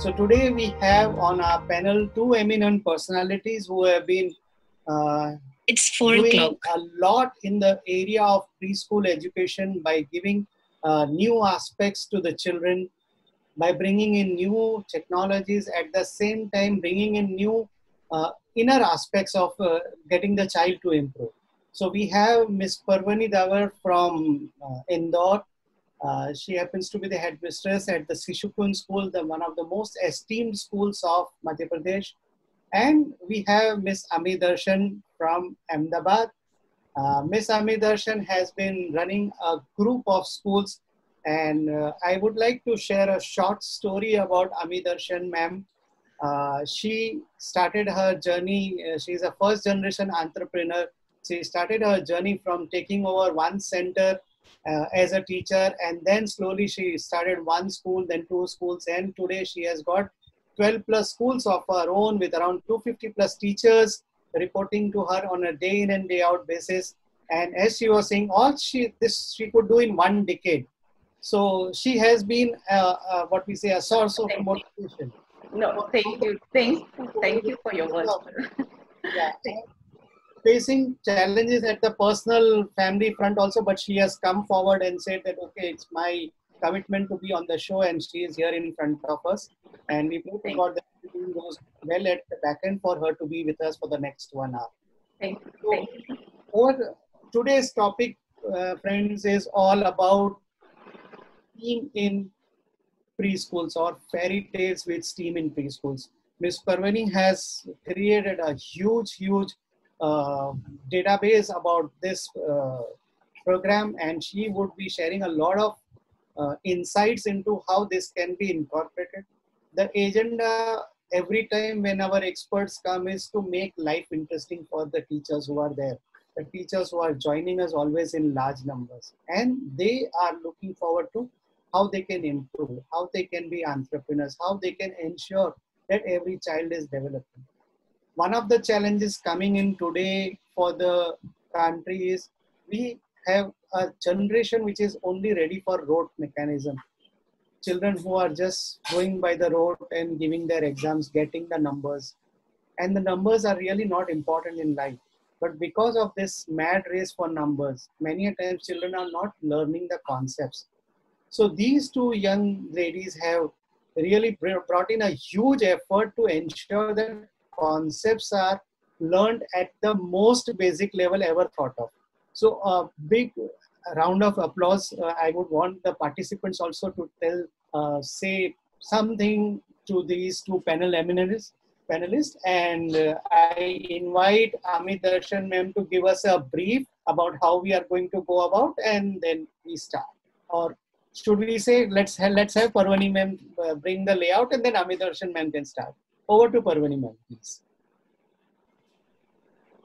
So today we have on our panel two eminent personalities who have been It's 4 doing o'clock. a lot in the area of preschool education by giving new aspects to the children, by bringing in new technologies, at the same time bringing in new inner aspects of getting the child to improve. So we have Miss Parvani Davar from Indore. She happens to be the headmistress at the Shishukun school, one of the most esteemed schools of Madhya Pradesh. And we have Miss Ami Darshan from Ahmedabad. Miss Ami Darshan has been running a group of schools, and I would like to share a short story about Ami Darshan ma'am. She started her journey, she's a first generation entrepreneur. She started her journey from taking over one center as a teacher, and then slowly she started one school, then two schools, and today she has got 12 plus schools of her own with around 250 plus teachers reporting to her on a day in and day out basis. And as she was saying, all she could do in 1 decade. So she has been what we say a source of motivation. No, thank you. Thank you for your words. Yeah. Facing challenges at the personal family front also, but she has come forward and said that, okay, it's my commitment to be on the show, and she is here in front of us. And we pray to God that everything goes well at the back end for her to be with us for the next 1 hour. Thank you. So, today's topic, friends, is all about STEAM in preschools, or fairy tales with STEAM in preschools. Ms. Parvani has created a huge database about this program, and she would be sharing a lot of insights into how this can be incorporated. The agenda every time when our experts come is to make life interesting for the teachers who are there. The teachers who are joining us always in large numbers, and they are looking forward to how they can improve, how they can be entrepreneurs, how they can ensure that every child is developing. One of the challenges coming in today for the country is we have a generation which is only ready for rote mechanism. Children who are just going by the road and giving their exams, getting the numbers. And the numbers are really not important in life. But because of this mad race for numbers, many a times children are not learning the concepts. So these two young ladies have really brought in a huge effort to ensure that concepts are learned at the most basic level ever thought of. So a big round of applause. I would want the participants also to say something to these two panelists. And I invite Ami Darshan ma'am to give us a brief about how we are going to go about, and then we start. Or should we say, let's have Parvani ma'am bring the layout, and then Ami Darshan ma'am can start. Over to Parvani ma'am, please.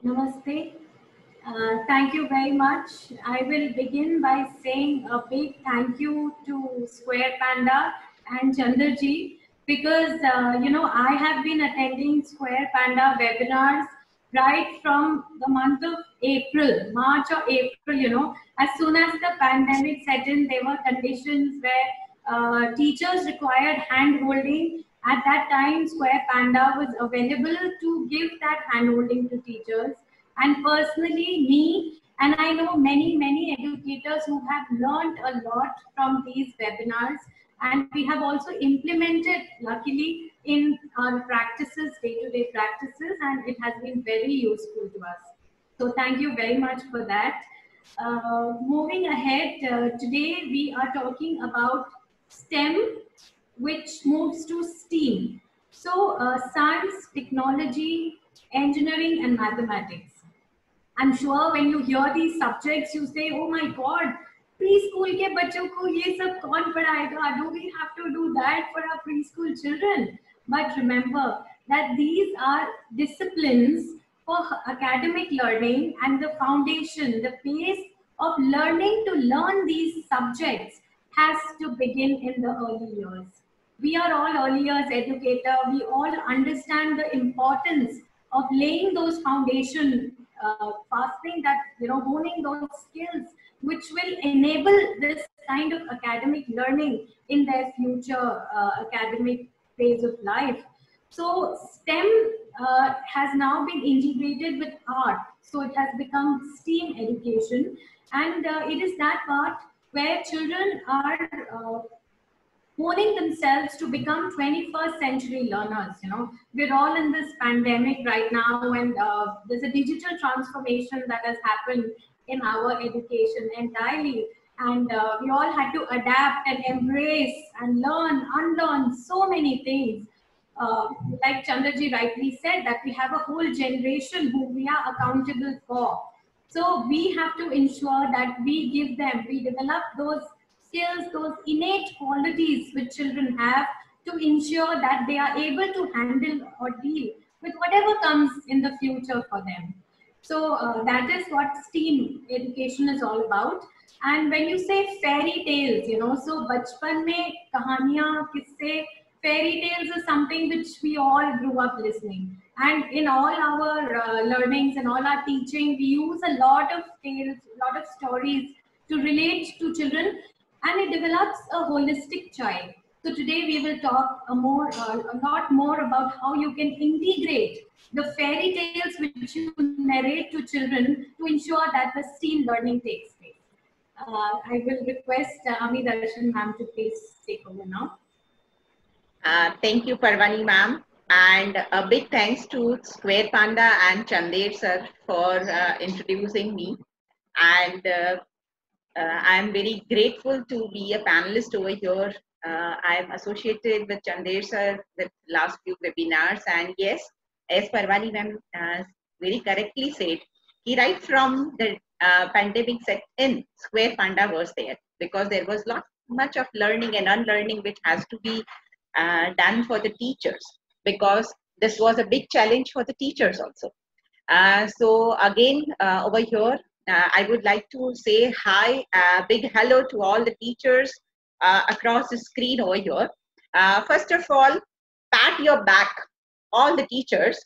Namaste. Thank you very much. I will begin by saying a big thank you to Square Panda and Chandraji, because I have been attending Square Panda webinars right from the month of April, March or April. As soon as the pandemic set in, there were conditions where teachers required hand holding. At that time, Square Panda was available to give that hand holding to teachers. And personally, me, and I know many educators who have learned a lot from these webinars, and we have also implemented, luckily, in our practices, day-to-day practices, and it has been very useful to us. So thank you very much for that. Moving ahead, today we are talking about STEM, which moves to STEAM. So science, technology, engineering, and mathematics. I'm sure when you hear these subjects, you say, oh my God, preschool ke bachon ko ye sab kaun padhayega? Do we have to do that for our preschool children? But remember that these are disciplines for academic learning, and the foundation, the base of learning to learn these subjects has to begin in the early years. We are all early years educators. We all understand the importance of laying those foundation, fostering that, honing those skills, which will enable this kind of academic learning in their future academic phase of life. So STEM has now been integrated with art. So it has become STEAM education, and it is that part where children are honing themselves to become 21st century learners. You know, we're all in this pandemic right now, and there's a digital transformation that has happened in our education entirely. And we all had to adapt and embrace and learn, unlearn so many things. Like Chandraji rightly said, that we have a whole generation who we are accountable for. So we have to ensure that we give them, we develop those skills, those innate qualities which children have, to ensure that they are able to handle or deal with whatever comes in the future for them. So that is what STEAM education is all about. And when you say fairy tales, you know, so bachpan mein kahaniyan, kisse, fairy tales is something which we all grew up listening. And in all our learnings and all our teaching, we use a lot of tales, a lot of stories to relate to children, and it develops a holistic child. So today we will talk a lot more about how you can integrate the fairy tales which you narrate to children to ensure that the STEAM learning takes place. I will request Ami Darshan ma'am to please take over now. Thank you, Parvani ma'am. And a big thanks to Square Panda and Chandev sir for introducing me. And I am very grateful to be a panelist over here. I am associated with Chandev sir with last few webinars. And yes, as Parvani ma'am very correctly said, right from the pandemic set in, Square Panda was there, because there was much of learning and unlearning which has to be done for the teachers, because this was a big challenge for the teachers also. So again, over here, I would like to say hi, big hello to all the teachers across the screen over here. First of all, pat your back, all the teachers,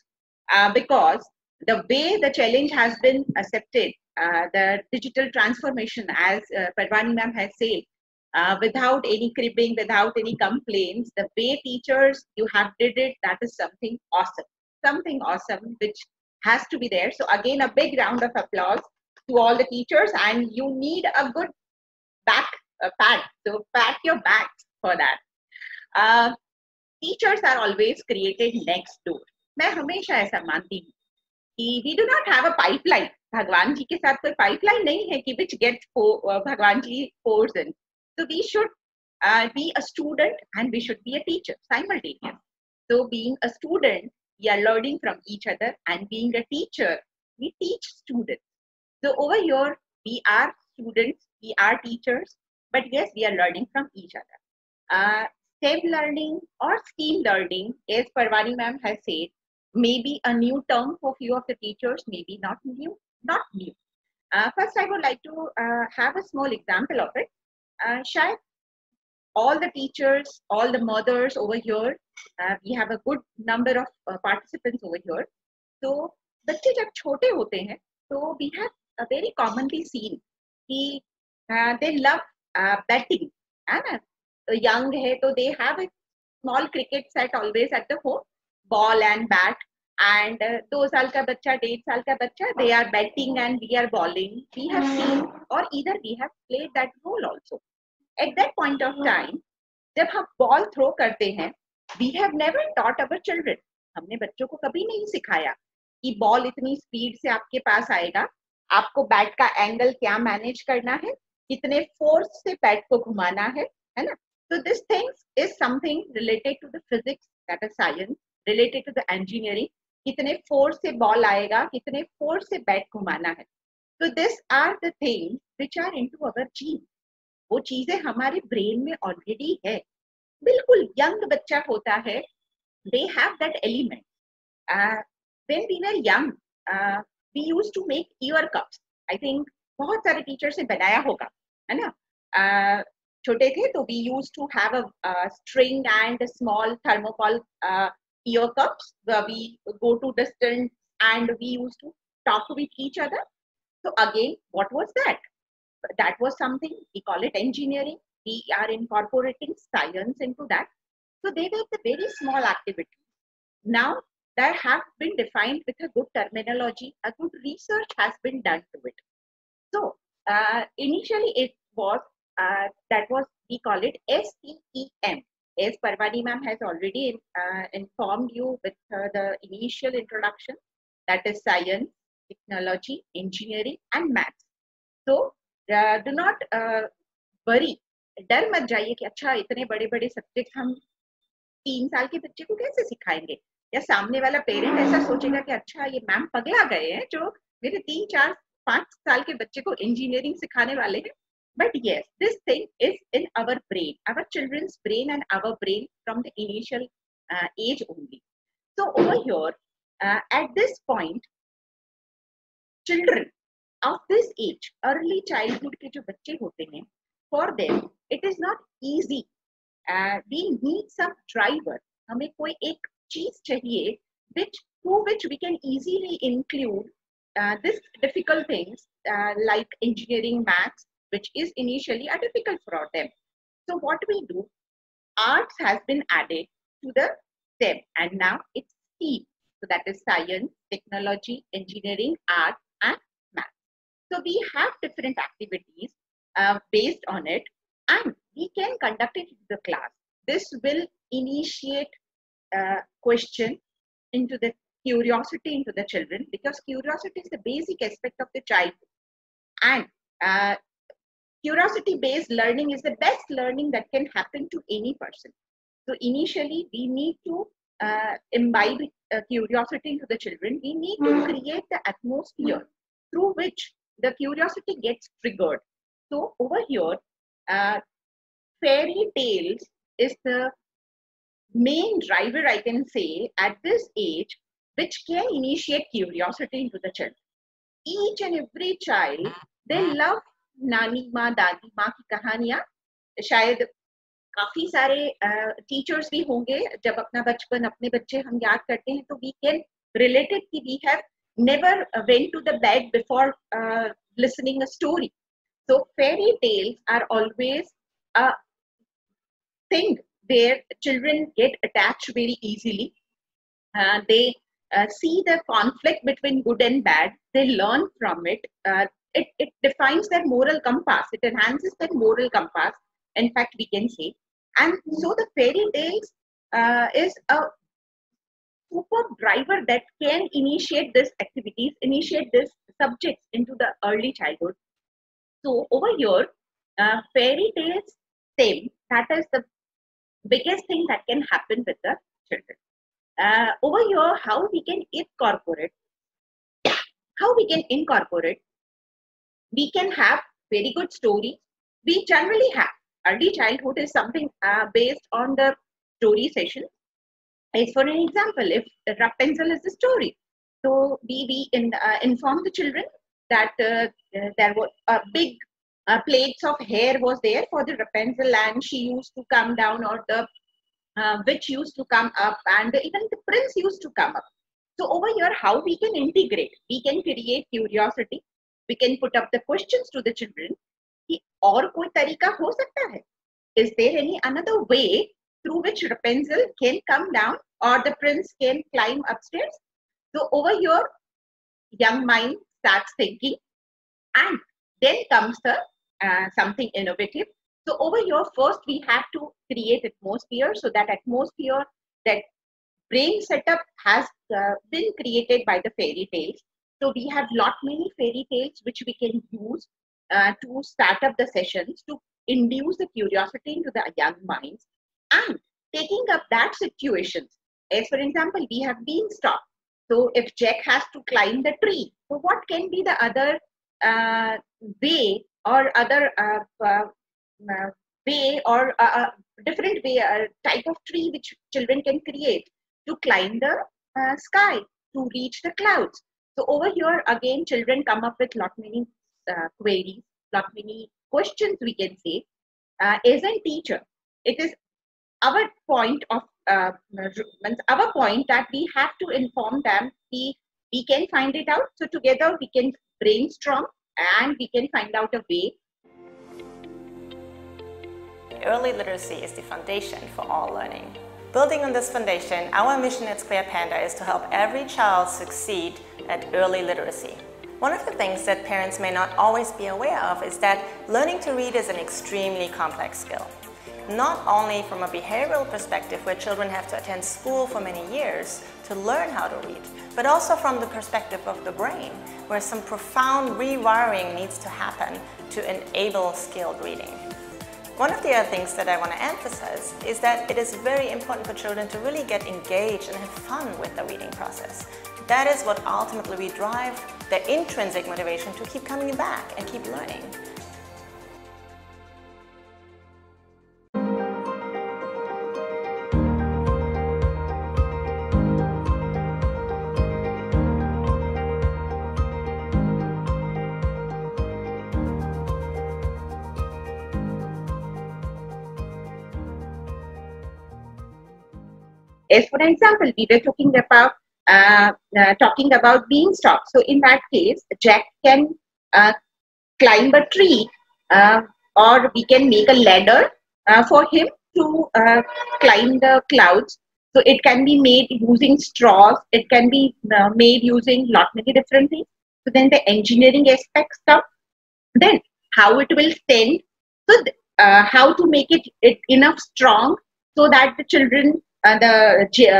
because the way the challenge has been accepted, the digital transformation, as Parvani ma'am has said, without any cribbing, without any complaints, the way teachers you have did it, that is something awesome which has to be there. So again, a big round of applause to all the teachers, and you need a good back pat, so pat your backs for that. Teachers are always created next door. मैं हमेशा ऐसा मानती हूँ कि we do not have a pipeline. भगवान जी के साथ कोई pipeline नहीं है कि which gets भगवान जी pours in. So we should be a student and we should be a teacher simultaneously. So being a student, we are learning from each other, and being a teacher, we teach students. So over here, we are students, we are teachers, but yes, we are learning from each other. STEM learning or STEAM learning, as Parvani ma'am has said, may be a new term for few of the teachers, maybe not new. First, I would like to have a small example of it. Shayad, all the teachers, all the mothers over here, we have a good number of participants over here. So, बच्चे जब छोटे होते हैं, so we have a very commonly seen कि they love batting, है ना? Young है तो they have a small cricket set always at the home, ball and bat. And 2 साल का बच्चा, 1.5 साल का बच्चा, they are batting and we are bowling. We have seen, or either we have played that role also. At that point of time, जब हम ball throw करते हैं, we have never taught our children. हमने बच्चों को कभी नहीं सिखाया कि ball इतनी speed से आपके पास आएगा, आपको bat का angle क्या manage करना है, कितने force से bat को घुमाना है ना? So this things is something related to the physics, that is science, related to the engineering. कितने force से ball आएगा, कितने force से bat घुमाना है. So these are the things which are into our genes. वो चीजें हमारे brain में already है. बिल्कुल young बच्चा होता है, they have that element. When we were young, we used to make ear cups. I think बहुत सारे teachers ने बनाया होगा, है ना? छोटे थे तो we used to have a string and a small thermocol ear cups where we go to distance and we used to talk with each other. So again, what was that? That was something, we call it engineering. We are incorporating science into that. So they were the very small activities. Now that have been defined with a good terminology, a good research has been done to it. So initially it was, we call it STEM. As Parvani ma'am has already informed you with the initial introduction, that is science, technology, engineering and maths. So do not worry, डर मत जाइए कि अच्छा इतने बड़े बड़े subject हम 3 साल के बच्चे को कैसे सिखाएंगे, या सामने वाला पेरेंट ऐसा सोचेगा कि अच्छा ये मैम पगला गए हैं जो मेरे 3, 4, 5 साल के बच्चे को इंजीनियरिंग सिखाने वाले हैं. But yes, this thing is in our brain, our children's brain and our brain from the initial age only. So over here, at this point, children of this age, early childhood के जो बच्चे होते हैं, for them it is not easy. We need some driver. हमें कोई एक चीज चाहिए through which we can easily include this difficult things like engineering, maths, which is initially a difficult for them. So what we do, arts has been added to the STEM, and now it's STEAM. So that is science, technology, engineering, art, and math. So we have different activities based on it, and we can conduct it in the class. This will initiate question into the curiosity into the children, because curiosity is the basic aspect of the childhood, and curiosity based learning is the best learning that can happen to any person. So initially we need to imbibe curiosity into the children. We need to create the atmosphere through which the curiosity gets triggered. So over here, fairy tales is the main driver, I can say, at this age, which can initiate curiosity into the children. Each and every child, they love नानी माँ, दादी माँ की कहानियां. शायद काफी सारे teachers भी होंगे, जब अपना बचपन, अपने बच्चे हम याद करते हैं, तो we can relate it कि we have never went to the bed before listening a story. So fairy tales are always a thing where children get attached very easily. They see the conflict between good and bad. They learn from it. It defines their moral compass. It enhances their moral compass, in fact, we can say. And so the fairy tales is a super driver that can initiate these activities, initiate these subjects into the early childhood. So over here, fairy tales, same, that is the biggest thing that can happen with the children. Over here, how we can incorporate, we can have very good stories. We generally have. Early childhood is something based on the story session. As for an example, if Rapunzel is the story, so we inform the children that there was a big plaits of hair was there for the Rapunzel, and she used to come down, or the witch used to come up, and even the prince used to come up. So over here, how we can integrate? We can create curiosity. We can put up the questions to the children. और कोई तरीका हो सकता है? Is there any another way through which Rapunzel can come down, or the prince can climb upstairs? So over here, young mind starts thinking, and then comes the something innovative. So over here, first we have to create atmosphere. So that atmosphere, that brain setup has been created by the fairy tales. So we have many fairy tales which we can use to start up the sessions, to induce the curiosity into the young minds, and taking up that situations. As for example, we have beanstalk. So if Jack has to climb the tree, so what can be the other way, or other way, or different way, type of tree which children can create to climb the sky, to reach the clouds. So over here, again, children come up with many queries, many questions, we can say. As a teacher, it is our point of our point that we have to inform them. We can find it out. So together we can brainstorm, and we can find out a way. Early literacy is the foundation for all learning. Building on this foundation, our mission at Square Panda is to help every child succeed at early literacy. One of the things that parents may not always be aware of is that learning to read is an extremely complex skill. Not only from a behavioral perspective where children have to attend school for many years to learn how to read, but also from the perspective of the brain, where some profound rewiring needs to happen to enable skilled reading. One of the other things that I want to emphasize is that it is very important for children to really get engaged and have fun with the reading process. That is what ultimately will drive their intrinsic motivation to keep coming back and keep learning. As for example, we were talking about beanstalk. So in that case, Jack can climb a tree, or we can make a ladder for him to climb the clouds. So it can be made using straws. It can be made using lot many different things. So then the engineering aspects come. Then how it will stand. So how to make it enough strong so that the children, Jack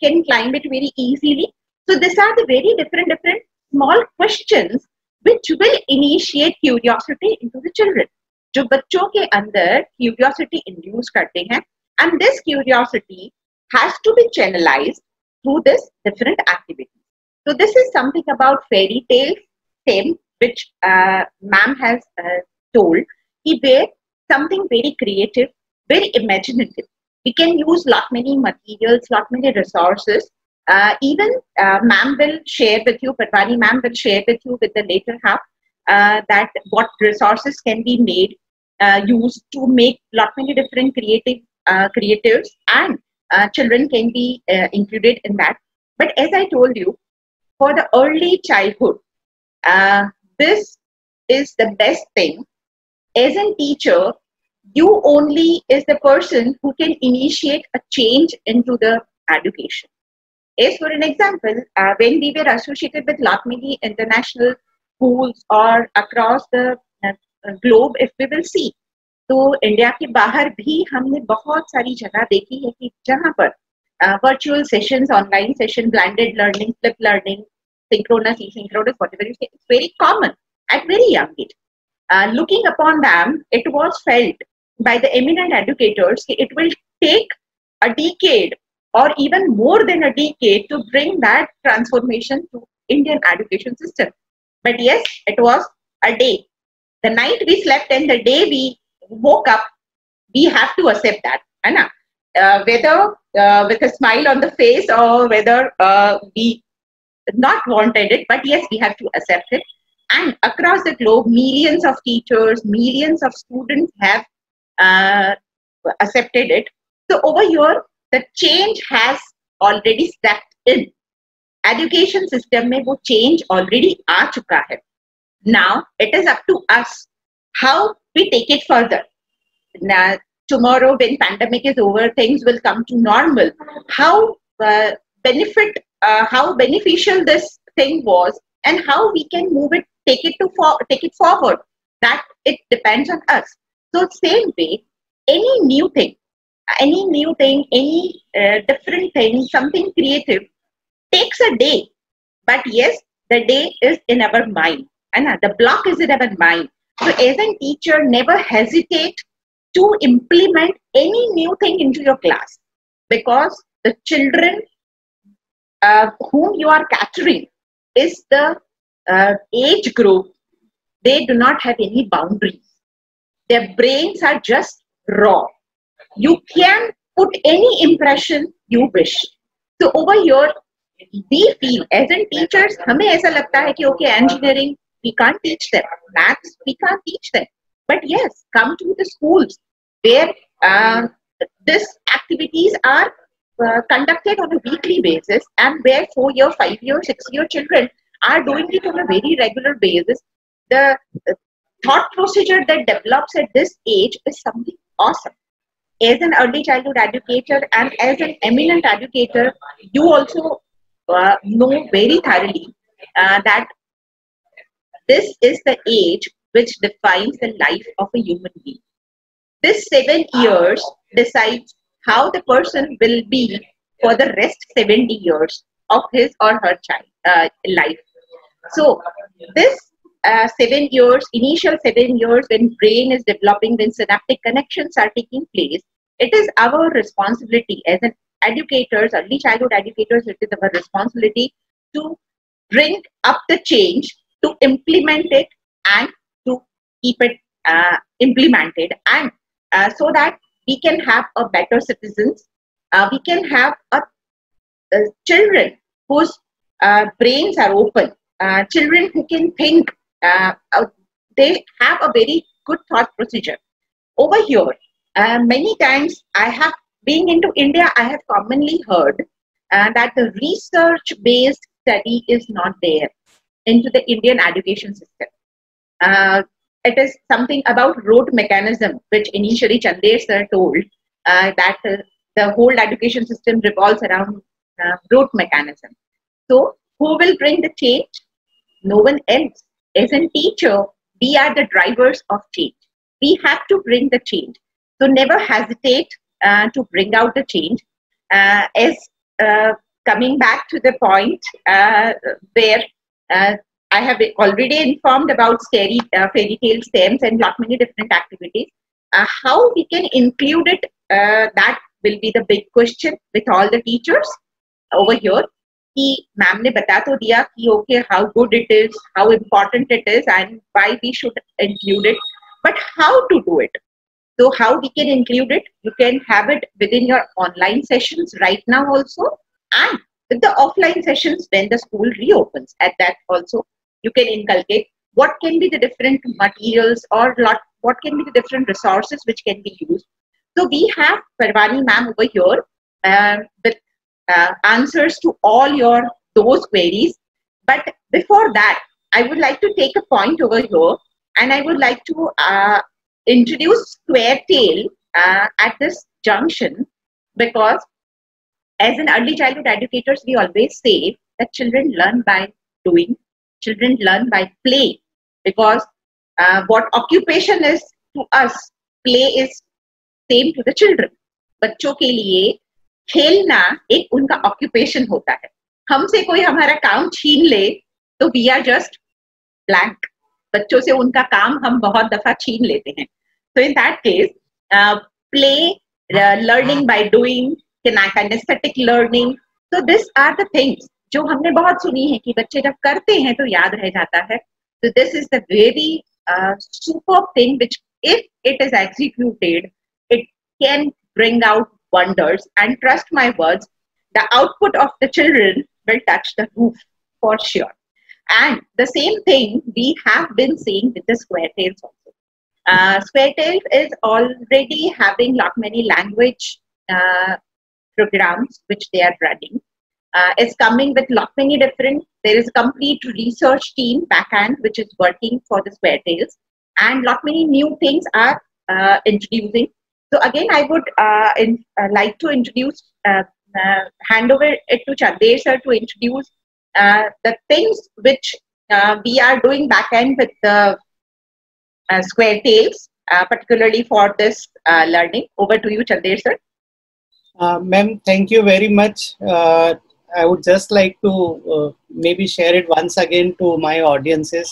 can climb it very easily. So these are the very different small questions which will initiate curiosity into the children. जो बच्चों के अंदर curiosity induce करते हैं, and this curiosity has to be channelized through this different activities. So this is something about fairy tales, which ma'am has told. Where something very creative, very imaginative. We can use lot many materials, lot many resources. Even ma'am will share with you, Parvani ma'am will share with you with the later half that what resources can be made, used to make lot many different creatives, and children can be included in that. But as I told you, for the early childhood, this is the best thing. As a teacher, you only is the person who can initiate a change into the education. As for an example, when we were associated with lot many international schools or across the globe, if we will see, तो India के बाहर भी हमने बहुत सारी जगह देखी है कि जहाँ पर virtual sessions, online session, blended learning, flip learning, synchronous, asynchronous, whatever you say, it's very common at very young age. Looking upon them, it was felt by the eminent educators that it will take a decade or even more than a decade to bring that transformation to Indian education system. But yes, it was a day. The night we slept and the day we woke up, we have to accept that. Anna. Whether with a smile on the face or whether we not wanted it, but yes, we have to accept it. And across the globe, millions of teachers, millions of students have accepted it. So over here, the change has already stepped in. Education system में वो change already आ चुका है. Now it is up to us how we take it further. Now, tomorrow, when pandemic is over, things will come to normal. How how beneficial this thing was, and how we can move it, take it forward. That it depends on us. So same way, any new thing, any different thing, something creative takes a day. But yes, the day is in our mind, and the block is in our mind. So as a teacher, never hesitate to implement any new thing into your class, because the children whom you are catering is the age group. They do not have any boundaries. Their brains are just raw. You can put any impression you wish. So over here, we feel as in teachers, हमें ऐसा लगता है कि okay, engineering we can't teach them, maths we can't teach them. But yes, come to the schools where these activities are conducted on a weekly basis, and where 4-year, 5-year, 6-year children are doing it on a very regular basis. The thought procedure that develops at this age is something awesome. as an early childhood educator and as an eminent educator, you also know very thoroughly that this is the age which defines the life of a human being. This 7 years decides how the person will be for the rest 70 years of his or her child life. So this 7 years, initial 7 years when brain is developing, when synaptic connections are taking place, it is our responsibility as an educators, early childhood educators, it is our responsibility to bring up the change, to implement it and to keep it implemented, and so that we can have a better citizens, we can have children whose brains are open, children who can think, they have a very good thought procedure. Over here, many times I have, being into India, I have commonly heard that the research-based study is not there into the Indian education system. It is something about rote mechanism, which initially Chandesh sir told, that the whole education system revolves around rote mechanism. So who will bring the change? No one else. As a teacher, we are the drivers of change. We have to bring the change. So never hesitate to bring out the change. As coming back to the point where I have already informed about fairy tale stems and lot many different activities. How we can include it, that will be the big question with all the teachers over here. कि ma'am ने बता तो दिया कि okay, how good it is, how important it is, and why we should include it, but how to do it. So how we can include it? You can have it within your online sessions right now also, and with the offline sessions when the school reopens. At that also, you can inculcate what can be the different materials or what can be the different resources which can be used. So we have Parvani ma'am over here with answers to all those queries. But before that, I would like to take a point over here, and I would like to introduce Square Tail at this junction, because as an early childhood educators, we always say that children learn by doing, children learn by play, because what occupation is to us, play is same to the children. बच्चों के लिए खेलना एक उनका occupation होता है. हमसे कोई हमारा काम छीन ले तो वी आर जस्ट ब्लैंक. बच्चों से उनका काम हम बहुत दफा छीन लेते हैं. So in that case, play, learning by doing, kinesthetic learning. So these are the things जो हमने बहुत सुनी है कि बच्चे जब करते हैं तो याद रह जाता है. So this is the very superb thing which, if it is executed, it can bring out wonders. And trust my words, the output of the children will touch the roof for sure. And the same thing we have been seeing with the Square Tails also. Square Tails is already having lot many language programs which they are running. It's coming with lot many different. There is a complete research team backhand which is working for the Square Tails, and lot many new things are introducing. So again, I would like to introduce, hand over it to Chandesh sir to introduce the things which we are doing backend with the Square Tails, particularly for this learning. Over to you, Chandesh sir. Ma'am, thank you very much. I would just like to maybe share it once again to my audiences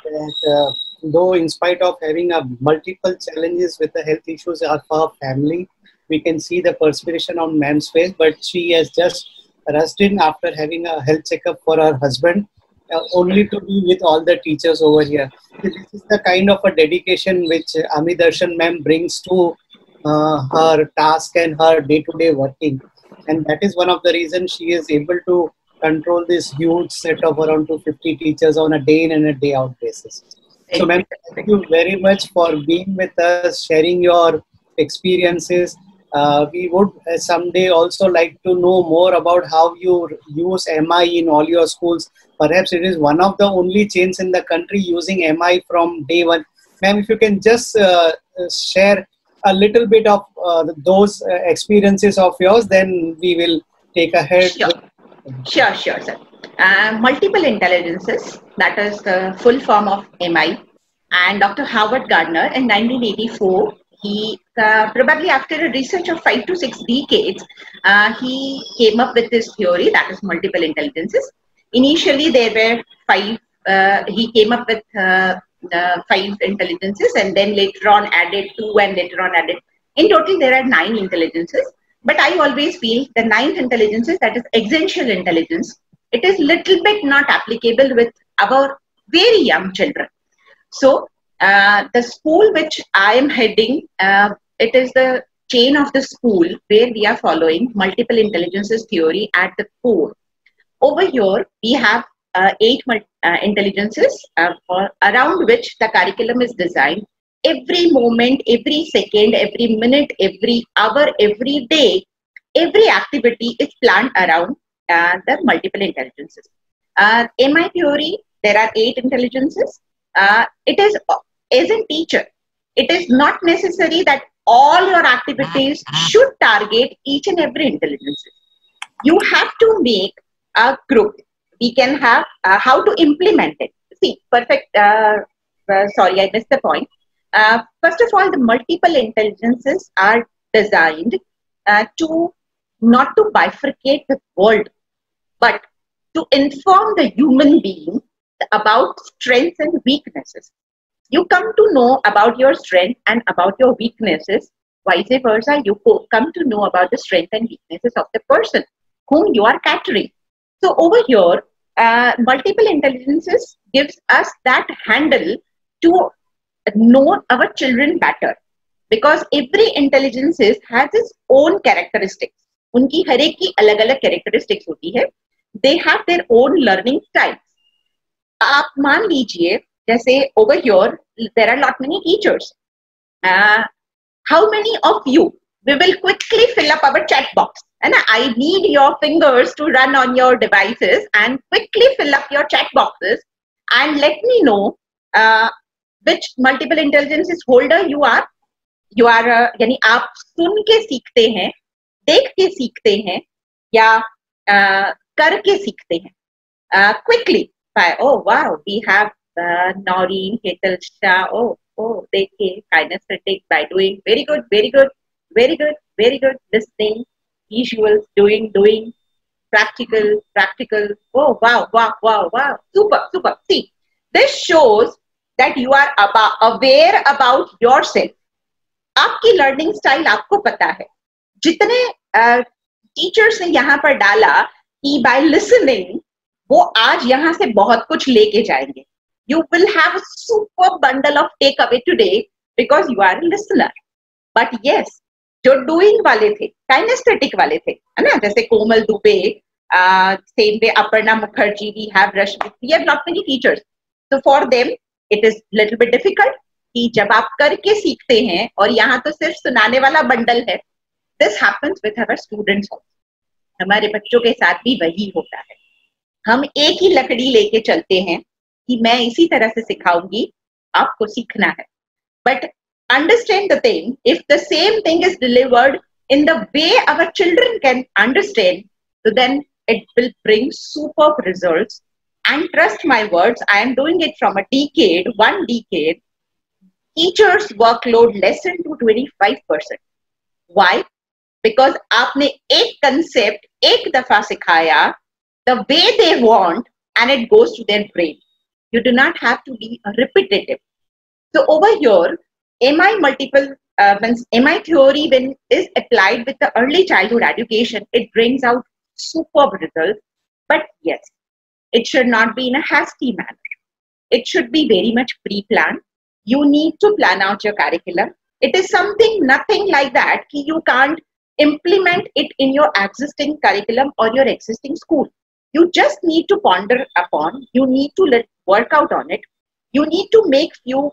that though in spite of having multiple challenges with the health issues of her family, we can see the perspiration on ma'am's face, but she has just rushed in after having a health checkup for her husband, only to be with all the teachers over here. This is the kind of a dedication which Ami Darshan ma'am brings to her task and her day-to-day working. And that is one of the reasons she is able to control this huge set of around 250 teachers on a day in and a day out basis. So ma'am, thank you very much for being with us, sharing your experiences. We would someday also like to know more about how you use MI in all your schools. Perhaps it is one of the only chains in the country using MI from day one. Ma'am, if you can just share a little bit of those experiences of yours, then we will take ahead. Sure, sir. Multiple intelligences, that is the full form of MI. And Dr. Howard Gardner in 1984, he probably after a research of 5 to 6 decades, he came up with this theory, that is multiple intelligences. Initially, there were 5. He came up with 5 intelligences, and then later on added 2, and later on added. In total, there are 9 intelligences. But I always feel the 9th intelligence, that is existential intelligence, it is little bit not applicable with our very young children. So the school which I am heading, it is the chain of the school where we are following multiple intelligences theory at the core. Over here, we have 8 intelligences around which the curriculum is designed. Every moment, every second, every minute, every hour, every day, every activity is planned around the multiple intelligences. In my theory, there are 8 intelligences. It is, as a teacher, it is not necessary that all your activities should target each and every intelligence. You have to make a group. We can have how to implement it. See, perfect. Sorry, I missed the point. First of all, the multiple intelligences are designed to not to bifurcate the world, but to inform the human being about strengths and weaknesses. You come to know about your strength and about your weaknesses. Vice versa, you come to know about the strength and weaknesses of the person whom you are catering. So over here, multiple intelligences gives us that handle to know our children better, because every intelligence has its own characteristics. उनकी हर एक की अलग-अलग characteristics होती है. They have their own learning styles. आप मान लीजिए, जैसे over here, there are lot many teachers. How many of you, we will quickly fill up our chat box. And I need your fingers to run on your devices and quickly fill up your chat boxes and let me know which multiple intelligences holder you are. You are, यानी आप सुन के सीखते हैं, देख के सीखते हैं, या करके सीखते हैं. Quickly, oh wow, we have Noreen, Ketal Shah. Oh, देखिए, kinesthetic by doing, very good, very good, very good, very good. Listening, visuals, doing, practical. Oh wow, super. See, this shows that you are aware about yourself. आपकी learning style आपको पता है. जितने teachers ने यहाँ पर डाला कि बाय लिसनिंग वो आज यहाँ से बहुत कुछ लेके जाएंगे. You will have a super bundle of takeaway today because you are a listener. But yes, जो doing वाले थे, kinesthetic वाले थे, है ना? जैसे कोमल Dubey, same way Aparna Mukherjee, we have Rashmi, we have lot many teachers. So for them, it is little bit difficult. कि जब आप करके सीखते हैं और यहाँ तो सिर्फ सुनाने वाला बंडल है. This happens with our students also. हमारे बच्चों के साथ भी वही होता है. हम एक ही लकड़ी लेके चलते हैं कि मैं इसी तरह से सिखाऊंगी, आपको सीखना है. But understand the thing, if the same thing is delivered in the way our children can understand, so then it will bring superb results. And trust my words, I am doing it from one decade. Teachers workload lessen to 25%. Why? Because आपने एक concept एक दफा सिखाया, the way they want, and it goes to their brain. You do not have to be repetitive. So over here, MI theory, when is applied with the early childhood education, it brings out superb results. But yes, it should not be in a hasty manner. It should be very much pre-planned. You need to plan out your curriculum. It is nothing like that कि you can't implement it in your existing curriculum or your existing school. You just need to ponder upon, you need to work out on it. You need to make few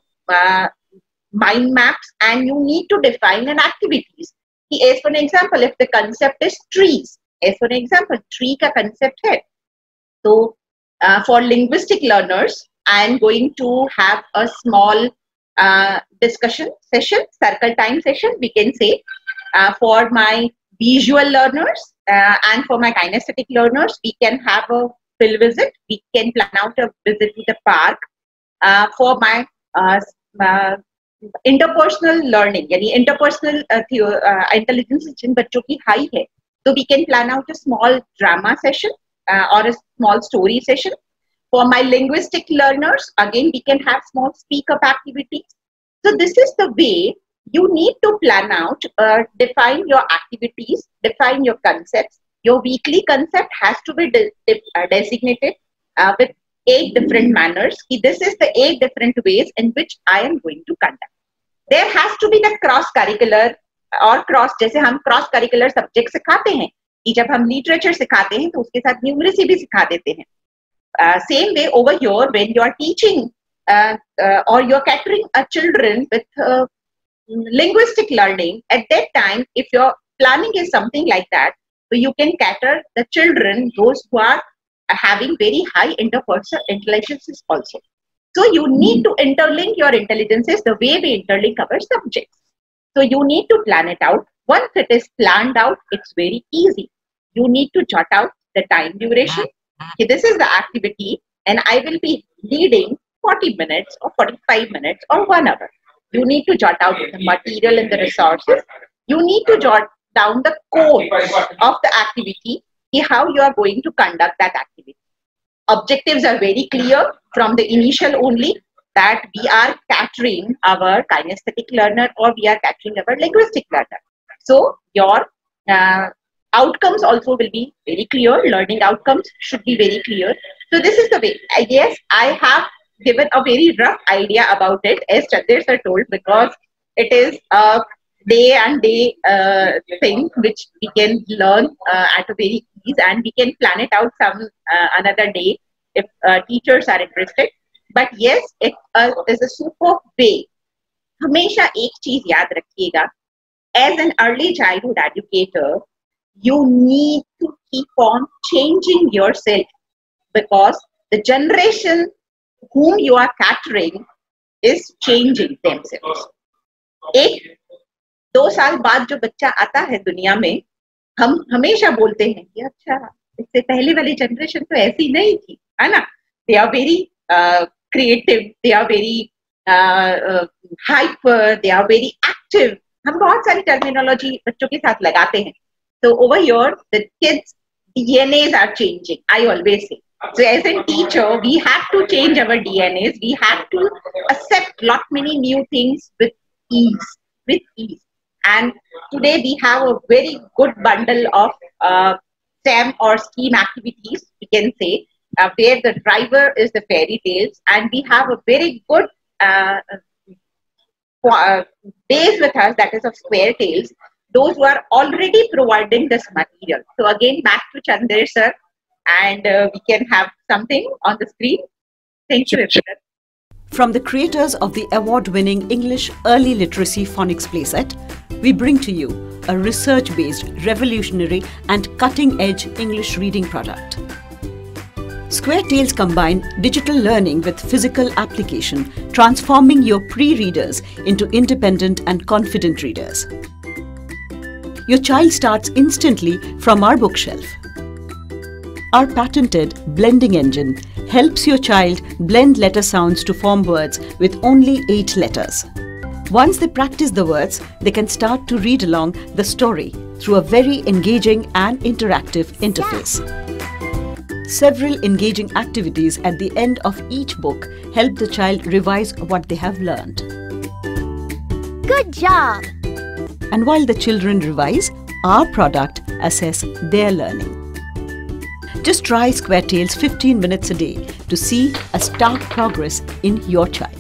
mind maps and you need to define an activities. As for an example, if the concept is trees, as for an example, tree ka concept hai. So for linguistic learners, I am going to have a small discussion session, circle time session, we can say, for my visual learners and for my kinesthetic learners. We can have a field visit. We can plan out a visit to the park. For my interpersonal learning, यानी interpersonal intelligence जिन बच्चों की high है, so we can plan out a small drama session or a small story session. For my linguistic learners, again we can have small speak up activities. So this is the way you need to plan out, define your activities, define your concepts. Your weekly concept has to be designated with 8 different manners. This is the 8 different ways in which I am going to conduct. There has to be the cross-curricular और cross, जैसे हम cross-curricular subject सिखाते हैं कि जब हम literature सिखाते हैं तो उसके साथ numeracy भी सिखा देते हैं. Same way over here, when you are teaching or you are catering a children with linguistic learning, at that time, if your planning is something like that, so you can cater the children, those who are having very high interpersonal intelligences also. So you need to interlink your intelligences the way we interlink our subjects. So you need to plan it out. Once it is planned out, it's very easy. You need to jot out the time duration. Okay, this is the activity and I will be leading 40 minutes or 45 minutes or 1 hour. You need to jot out the material and the resources. You need to jot down the code of the activity, how you are going to conduct that activity. Objectives are very clear from the initial only, that we are catering our kinesthetic learner or we are catering our linguistic learner. So your outcomes also will be very clear. Learning outcomes should be very clear. So this is the way. I guess I have given a very rough idea about it, as Chandler sir told, because it is a day and day thing which we can learn at a very ease, and we can plan it out some another day if teachers are interested. But yes, it is a super way. हमेशा एक चीज याद रखिएगा, as an early childhood educator, you need to keep on changing yourself, because the generation whom you are catering is changing themselves. 1-2 साल बाद जो बच्चा आता है दुनिया में, हम हमेशा बोलते हैं कि अच्छा इससे पहले वाली जनरेशन तो ऐसी नहीं थी, है ना? They are very creative, they are very hyper, they are very active. हम बहुत सारी terminology बच्चों के साथ लगाते हैं. So over here, the kids' DNAs are changing. I always say. So as a teacher, we have to change our DNAs. We have to accept lot many new things with ease. And today we have a very good bundle of STEM or STEAM activities, we can say, where the driver is the fairy tales, and we have a very good base with us, that is of Square Tales, those who are already providing this material. So again, back to Chandler sir, and we can have something on the screen. Thank you. From the creators of the award-winning English Early Literacy Phonics Playset, we bring to you a research-based, revolutionary and cutting-edge English reading product. Square Tales combine digital learning with physical application, transforming your pre-readers into independent and confident readers. Your child starts instantly from our bookshelf. Our patented blending engine helps your child blend letter sounds to form words with only 8 letters. Once they practice the words, they can start to read along the story through a very engaging and interactive interface. Several engaging activities at the end of each book help the child revise what they have learned. Good job! And while the children revise, our product assess their learning. Just try Square Tales 15 minutes a day to see a stark progress in your child.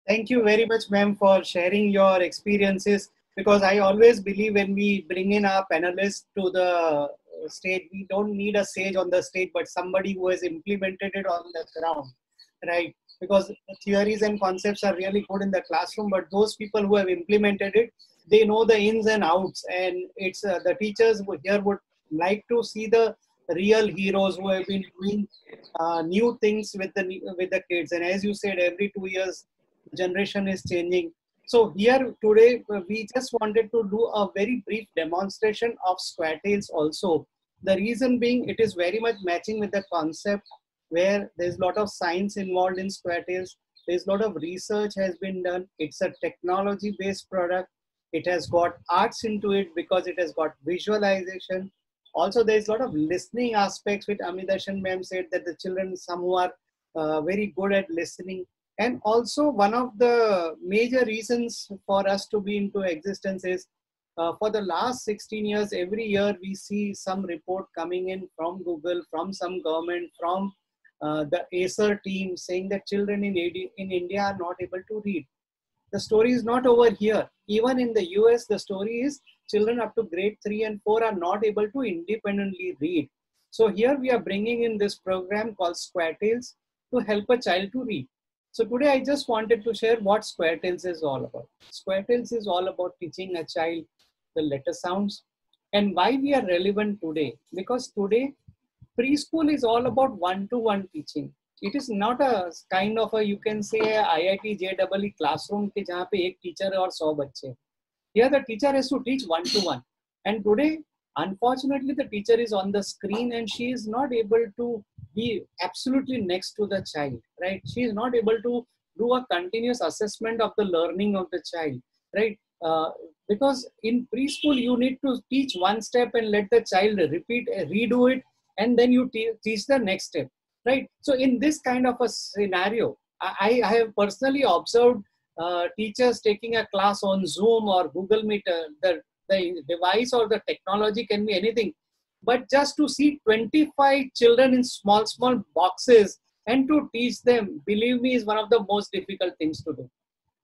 Thank you very much, ma'am, for sharing your experiences, because I always believe when we bring in our panelists to the stage. We don't need a sage on the stage, but somebody who has implemented it on the ground, right? Because theories and concepts are really good in the classroom, but those people who have implemented it, they know the ins and outs. And it's the teachers here would like to see the real heroes who have been doing new things with the kids. And as you said, every 2 years, generation is changing. So here today, we just wanted to do a very brief demonstration of Square-Tails also. The reason being, it is very much matching with the concept where there's a lot of science involved in Square-Tails. There's a lot of research has been done. It's a technology-based product. It has got arts into it because it has got visualization. Also, there's a lot of listening aspects, which Amidarshan ma'am said that the children, some who are very good at listening. And also one of the major reasons for us to be into existence is for the last 16 years, every year we see some report coming in from Google, from some government, from the Acer team saying that children in India are not able to read. The story is not over here. Even in the US, the story is children up to grade 3 and 4 are not able to independently read. So here we are bringing in this program called Square-Tails to help a child to read. So today I just wanted to share what Square-Tails is all about. Square-Tails is all about teaching a child the letter sounds. And why we are relevant today? Because today preschool is all about one-to-one teaching. It is not a kind of a, you can say, IIT JEE classroom ke jahan pe ek teacher aur 100 bacche. Here the teacher has to teach one-to-one. And today, unfortunately, the teacher is on the screen and she is not able to be absolutely next to the child, right? She is not able to do a continuous assessment of the learning of the child, right? Because in preschool, you need to teach one step and let the child repeat, redo it, and then you teach the next step, right? So in this kind of a scenario, I have personally observed teachers taking a class on Zoom or Google Meet. The device or the technology can be anything, but just to see 25 children in small boxes and to teach them, believe me, is one of the most difficult things to do,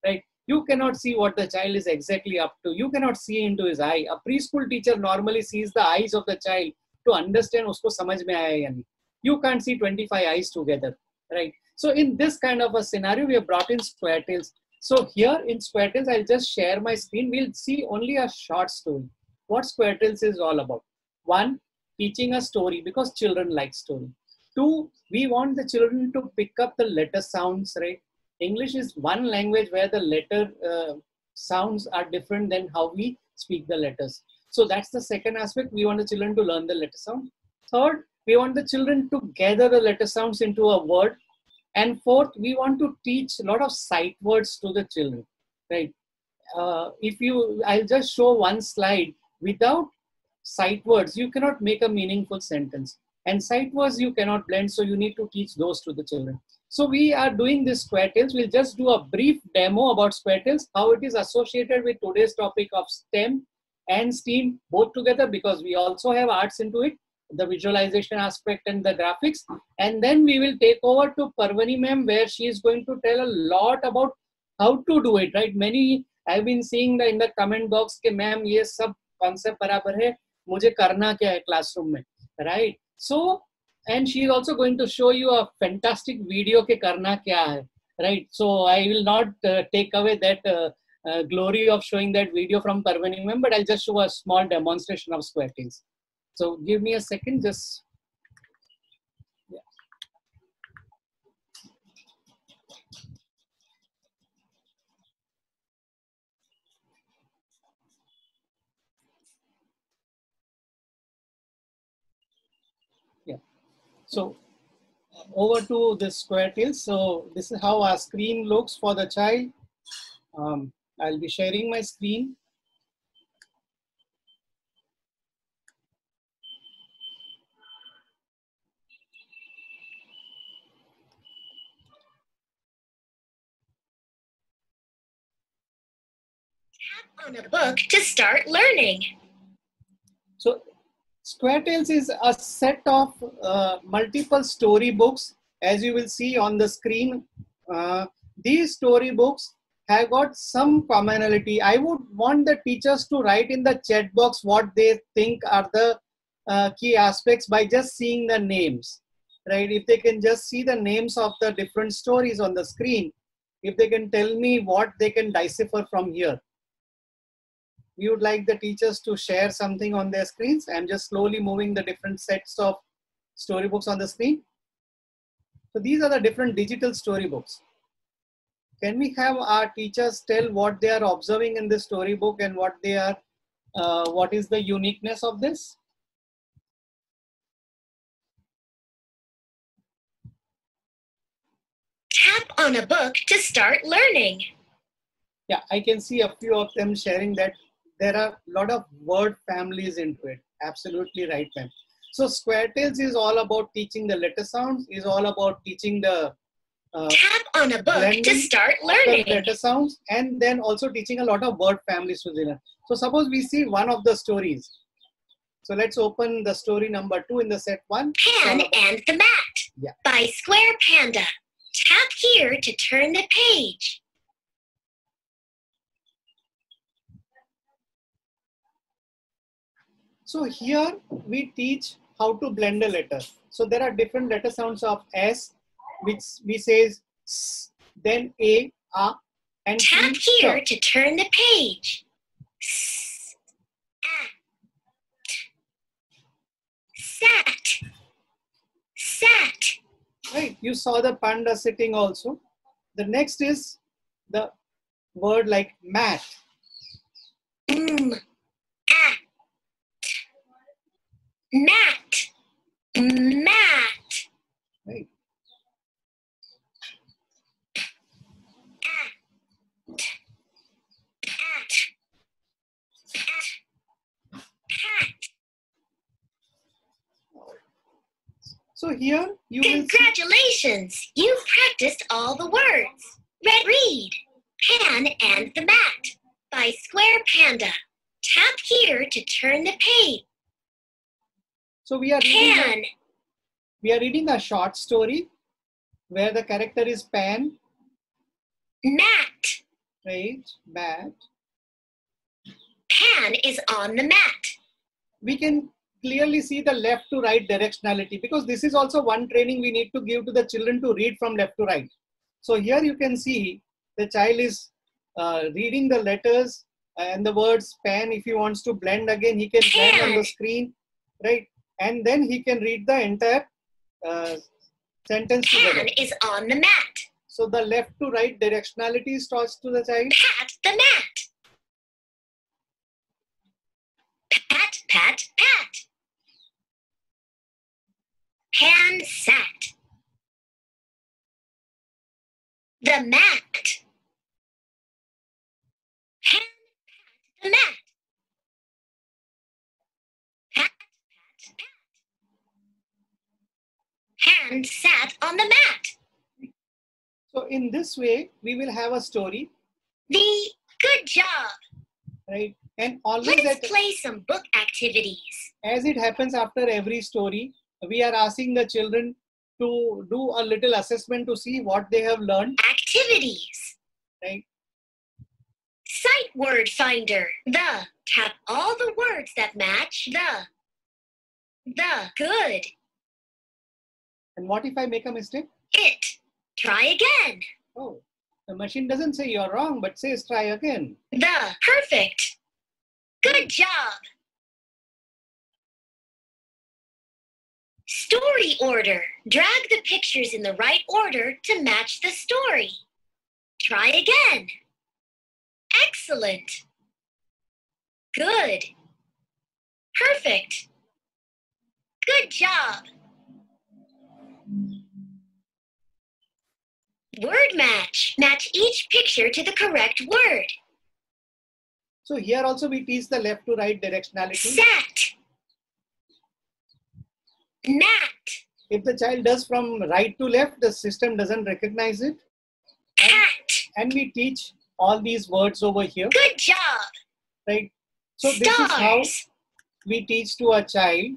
right? You cannot see what the child is exactly up to. You cannot see into his eye. A preschool teacher normally sees the eyes of the child to understand usko samajh mein aaya ya nahi. You can't see 25 eyes together, right? So in this kind of a scenario, we have brought in Square-Tails. So here in Square-Tails, I'll just share my screen. We'll see only a short story. What Square-Tails is all about. 1, teaching a story because children like story. 2, we want the children to pick up the letter sounds, right? English is one language where the letter sounds are different than how we speak the letters. So that's the second aspect. We want the children to learn the letter sound. 3rd, we want the children to gather the letter sounds into a word. And 4th, we want to teach a lot of sight words to the children, right? I'll just show one slide. Without sight words, you cannot make a meaningful sentence. And sight words you cannot blend, so you need to teach those to the children. So we are doing this Square-Tails. We'll just do a brief demo about Square-Tails, how it is associated with today's topic of STEM and STEAM both together, because we also have arts into it, the visualization aspect and the graphics. And then we will take over to Parvani ma'am, where she is going to tell a lot about how to do it, right? Many, I've been seeing in the comment box ke ma'am, ye sab concept barabar hai, mujhe karna kya hai classroom mein, right? So, and she is also going to show you a fantastic video ke karna kya hai, right? So I will not take away that glory of showing that video from Parvani ma'am, but I'll just show a small demonstration of Square-Tails. So give me a second, just, yeah. Yeah. So over to the Square-Tails. So this is how our screen looks for the child. I'll be sharing my screen. On a book to start learning. So Square-Tails is a set of multiple storybooks. As you will see on the screen, these storybooks have got some commonality. I would want the teachers to write in the chat box what they think are the key aspects by just seeing the names, right? If they can just see the names of the different stories on the screen, if they can tell me what they can decipher from here. We would like the teachers to share something on their screens. I'm just slowly moving the different sets of storybooks on the screen. So these are the different digital storybooks. Can we have our teachers tell what they are observing in this storybook and what they are, what is the uniqueness of this? Tap on a book to start learning. Yeah, I can see a few of them sharing that there are a lot of word families into it. Absolutely right, ma'am. So SquareTales is all about teaching the letter sounds, is all about teaching the Tap on a book to start the learning. letter sounds, and then also teaching a lot of word families to learn. So suppose we see one of the stories. So let's open the story number 2 in the set 1. Pan and the Mat Yeah. by Square Panda. Tap here to turn the page. So here we teach how to blend a letter. So there are different letter sounds of S, which we say S, then A, and Tap T, here T. to turn the page. S, sat, sat. Right, you saw the panda sitting also. The next is the word like mat. Mat, mat, mat. Right. So here you will see, Congratulations! You've practiced all the words. Read Pan and the Mat by Square Panda. Tap here to turn the page. so we are Pan, reading a short story where the character is Pan, mat. right? Mat. Pan is on the mat. We can clearly see the left to right directionality, because this is also one training we need to give to the children to read from left to right. So here you can see the child is reading the letters and the words Pan. If he wants to blend again, he can blend on the screen, right? And then he can read the entire sentence together. Pan is on the mat. So the left to right directionality is taught to the child. Pat the mat. Pat, pat, pat. Pan sat. The mat. Pan pat the mat. Pat, pat, pat. Pan sat on the mat. So in this way, we will have a story, Good job. right? And always Let's play some book activities. as it happens after every story, we are asking the children to do a little assessment to see what they have learned, Activities. right? Sight word finder. The. Tap all the words that match the. Good. And what if I make a mistake? It. Try again. Oh, the machine doesn't say you're wrong, but says try again. The. Perfect. Good job. Story order. Drag the pictures in the right order to match the story. Try again. Excellent. Good. Perfect. Good job. Word match. Match each picture to the correct word. So here also we teach the left to right directionality. Sat. Mat. If the child does from right to left, the system doesn't recognize it. Cat. And we teach all these words over here, Good job. right? So this is how Stars. we teach to a child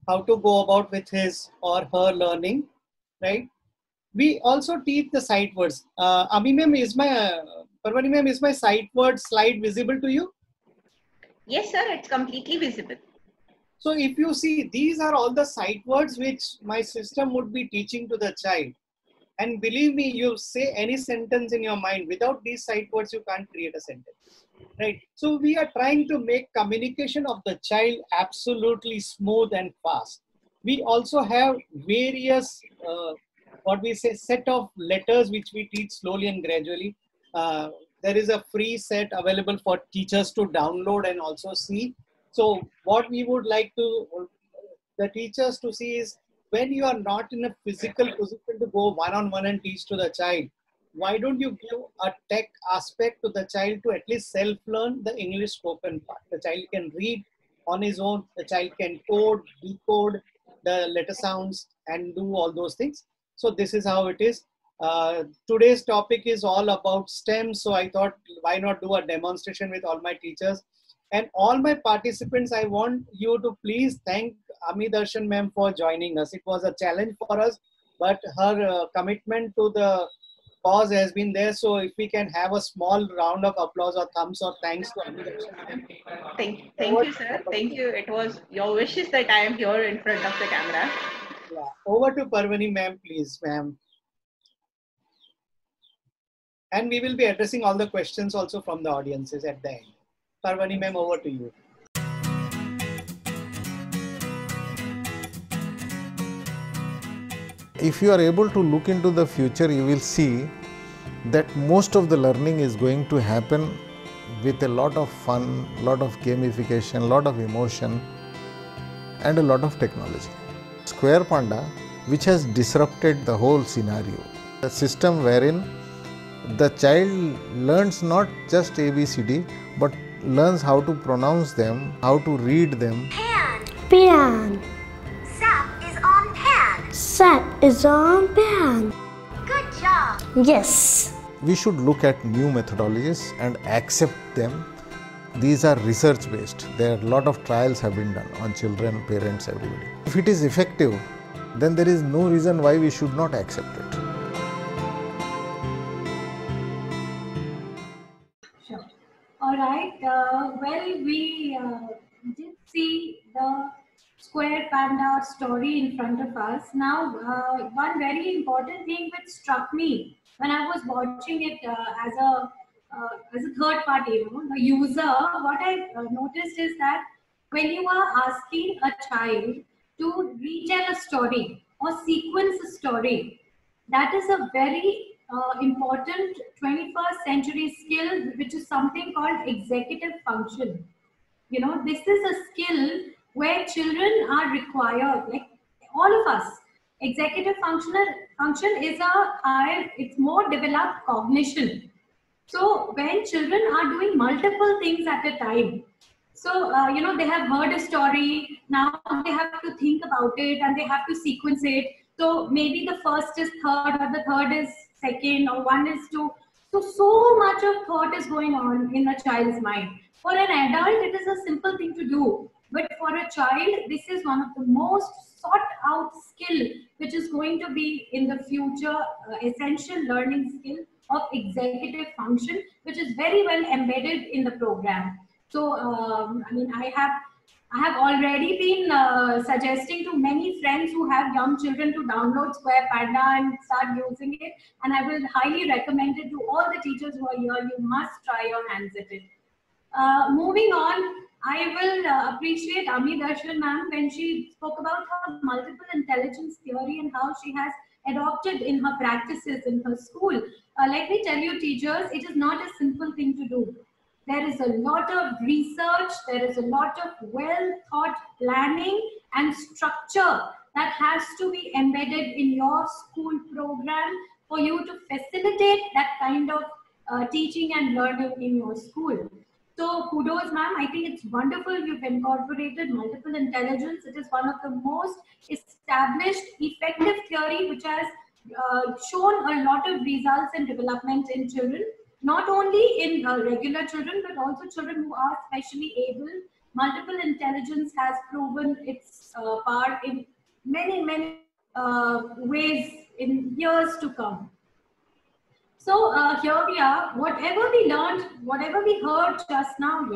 how to go about with his or her learning, right? We also teach the sight words. Ami ma'am, Parvani ma'am, is my sight word slide visible to you? Yes, sir, it's completely visible. So if you see, these are all the sight words which my system would be teaching to the child. And believe me, you say any sentence in your mind, without these sight words, you can't create a sentence, right? So we are trying to make communication of the child absolutely smooth and fast. We also have various, set of letters which we teach slowly and gradually. There is a free set available for teachers to download and also see. So what we would like the teachers to see is, when you are not in a physical position to go one-on-one and teach to the child, why don't you give a tech aspect to the child to at least self-learn the English spoken part? The child can read on his own, the child can code, decode the letter sounds and do all those things. So this is how it is. Today's topic is all about STEM. So I thought, why not do a demonstration with all my teachers? And all my participants, I want you to please thank Ami Darshan ma'am for joining us. It was a challenge for us, but her commitment to the cause has been there. So if we can have a small round of applause or thumbs or thanks to Ami Darshan ma'am. Thank you, sir. Thank you. It was your wishes that I am here in front of the camera. Yeah. Over to Parvani ma'am, please, ma'am. And we will be addressing all the questions also from the audiences at the end. Parvani ma'am, over to you. If you are able to look into the future, you will see that most of the learning is going to happen with a lot of fun, lot of gamification, lot of emotion and a lot of technology. Square Panda, which has disrupted the whole scenario, a system wherein the child learns not just ABCD but learns how to pronounce them, how to read them. Pan. Pan. Sap is on pan. Sap is on pan. Good job. Yes. We should look at new methodologies and accept them. These are research based. There are a lot of trials have been done on children, parents, everybody. If it is effective, then there is no reason why we should not accept it. Sure. All right. We did see the Square Panda story in front of us. Now, one very important thing which struck me when I was watching it as a third party, the user, what I noticed is that when you are asking a child to retell a story or sequence a story, that is a very important 21st century skill, which is something called executive function. This is a skill where children are required, like all of us. Executive function is it's more developed cognition. So when children are doing multiple things at a time, so they have heard a story, now they have to think about it and they have to sequence it. So maybe the first is third or the third is second or one is two. So much of thought is going on in a child's mind. For an adult, it is a simple thing to do. But for a child, this is one of the most sought out skill, which is going to be in the future essential learning skill of executive function, which is very well embedded in the program. So, I have already been suggesting to many friends who have young children to download Square Panda and start using it. And I will highly recommend it to all the teachers who are here. You must try your hands at it. Moving on, I will appreciate Ami Darshan ma'am when she spoke about her multiple intelligence theory and how she has adopted in her practices in her school. Let me tell you, teachers, it is not a simple thing to do. There is a lot of research, there is a lot of well thought planning and structure that has to be embedded in your school program for you to facilitate that kind of teaching and learning in your school. So kudos, ma'am. I think it's wonderful you've incorporated multiple intelligence. It is one of the most established, effective theory which has shown a lot of results in development in children. Not only in regular children, but also children who are specially able. Multiple intelligence has proven its part in many ways in years to come. So here we are, whatever we learned, whatever we heard just now,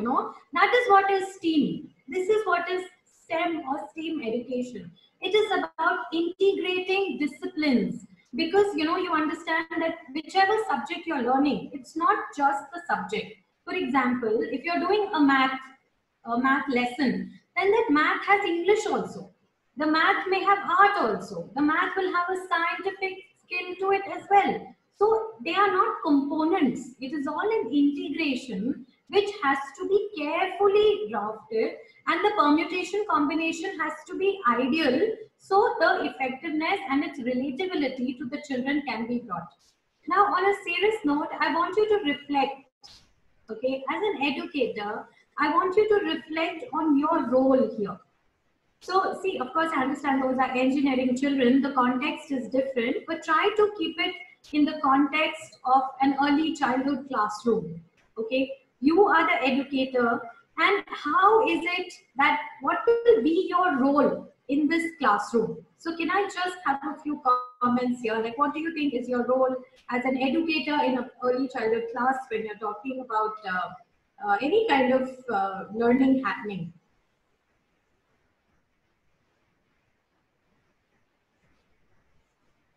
that is what is STEAM. This is what is STEM or STEAM education. It is about integrating disciplines, because you understand that whichever subject you're learning, it's not just the subject. For example, if you're doing a math lesson, then that math has English also. The math may have art also. The math will have a scientific skill to it as well. So they are not components. It is all an integration which has to be carefully drafted, and the permutation combination has to be ideal, so the effectiveness and its relatability to the children can be brought. Now, on a serious note, I want you to reflect, okay, as an educator, I want you to reflect on your role here. So, see, of course, I understand those are engineering children, the context is different, but try to keep it in the context of an early childhood classroom, okay? You are the educator, and how is it that, what will be your role in this classroom? So can I just have a few comments here? Like, what do you think is your role as an educator in an early childhood class when you're talking about any kind of learning happening?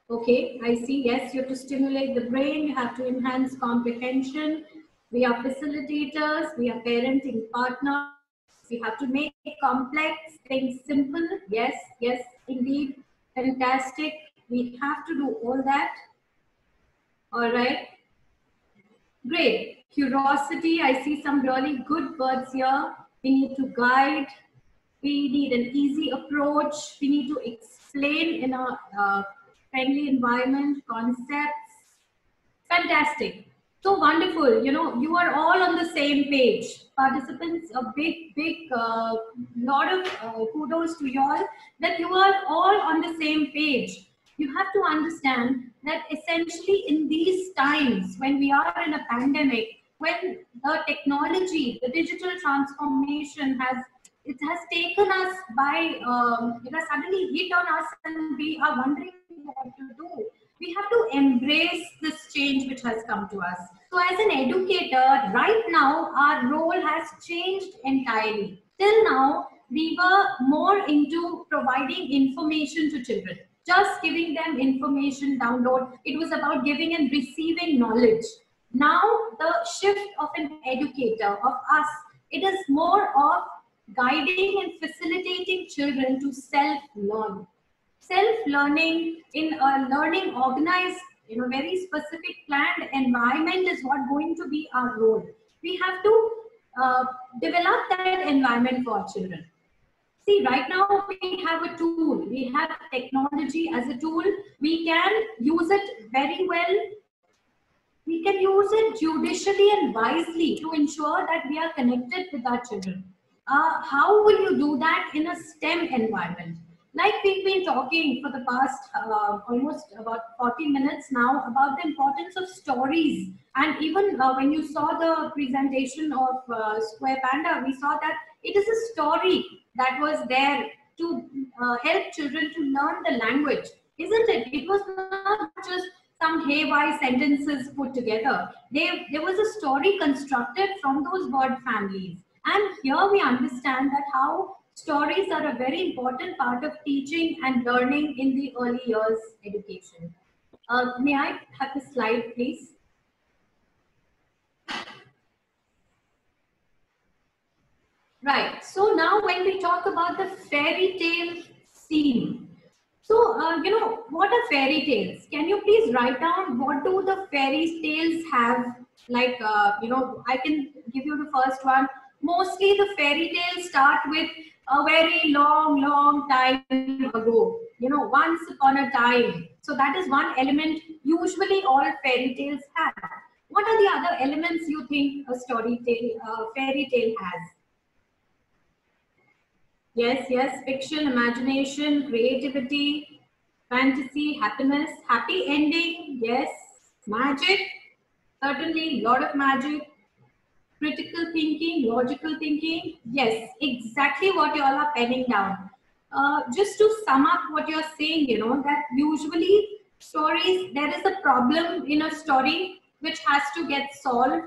Okay, I see. Yes, you have to stimulate the brain, you have to enhance comprehension. We are facilitators, we are parenting partners. We have to make complex things simple. Yes, yes, indeed. Fantastic. We have to do all that. All right. Great. Curiosity. I see some really good words here. We need to guide. We need an easy approach. We need to explain in a friendly environment, concepts. Fantastic. So wonderful. You are all on the same page. Participants, a big lot of kudos to you all, that you are all on the same page. You have to understand that essentially in these times when we are in a pandemic, when the technology, the digital transformation has taken us by, it has suddenly hit on us, and we are wondering what to do. We have to embrace this change which has come to us. So as an educator, right now, our role has changed entirely. Till now, we were more into providing information to children, just giving them information, download. It was about giving and receiving knowledge. Now, the shift of an educator, of us, it is more of guiding and facilitating children to self-learn. Self-learning in a learning organized in a very specific planned environment is what going to be our role. We have to develop that environment for our children. See, right now we have a tool. We have technology as a tool. We can use it very well. We can use it judicially and wisely to ensure that we are connected with our children. How will you do that in a STEM environment? Like we've been talking for the past almost about 40 minutes now about the importance of stories. And even when you saw the presentation of Square Panda, we saw that it is a story that was there to help children to learn the language, isn't it? It was not just some haywire sentences put together. There was a story constructed from those word families. And here we understand that how stories are a very important part of teaching and learning in the early years education. May I have the slide, please? Right. So now when we talk about the fairy tale scene, so, what are fairy tales? Can you please write down what do the fairy tales have? Like, I can give you the first one. Mostly the fairy tales start with a very long time ago, once upon a time. So that is one element usually all fairy tales have. What are the other elements you think a fairy tale has? Yes, fiction, imagination, creativity, fantasy, happiness, happy ending, yes, magic, certainly, lot of magic, critical thinking, logical thinking, yes, exactly what you all are penning down. Just to sum up what you're saying, that usually stories, there is a problem in a story which has to get solved.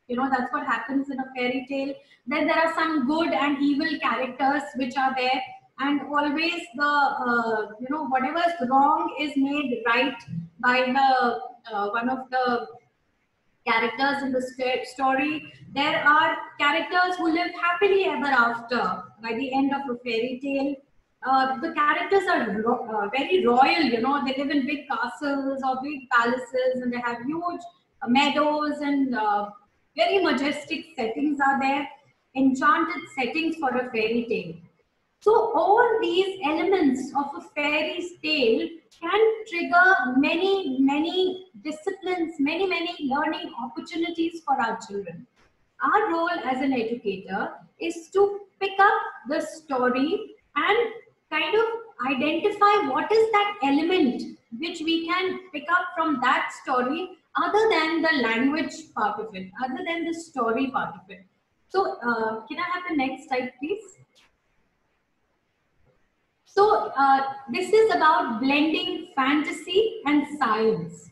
You know, that's what happens in a fairy tale. Then there are some good and evil characters which are there, and always the you know, whatever is wrong is made right by the one of the characters in the story. There are characters who live happily ever after by the end of a fairy tale. The characters are very royal, you know, they live in big castles or big palaces, and they have huge meadows, and very majestic settings are there, enchanted settings for a fairy tale. So all these elements of a fairy tale can trigger many disciplines, many learning opportunities for our children. Our role as an educator is to pick up the story and kind of identify what is that element which we can pick up from that story, other than the language part of it, other than the story part of it. So can I have the next slide, please? So this is about blending fantasy and science.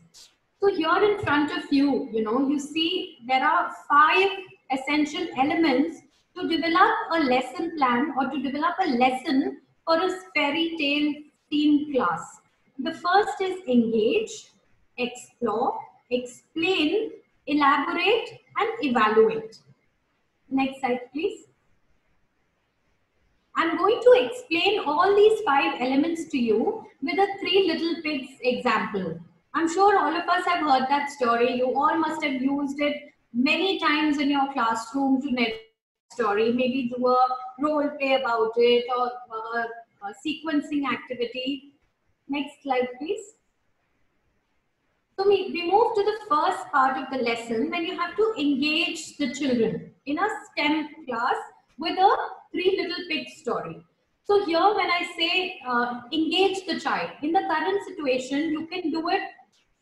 So here in front of you, you know, you see there are 5 essential elements to develop a lesson plan or to develop a lesson for a fairy tale theme class. The first is engage, explore, explain, elaborate, and evaluate. Next slide, please. I'm going to explain all these 5 elements to you with a 3 Little Pigs example. I'm sure all of us have heard that story. You all must have used it many times in your classroom to narrate a story, maybe do a role play about it, or a sequencing activity. Next slide, please. So we move to the first part of the lesson, when you have to engage the children in a STEM class with a 3 Little Pigs story. So here when I say engage the child, in the current situation, you can do it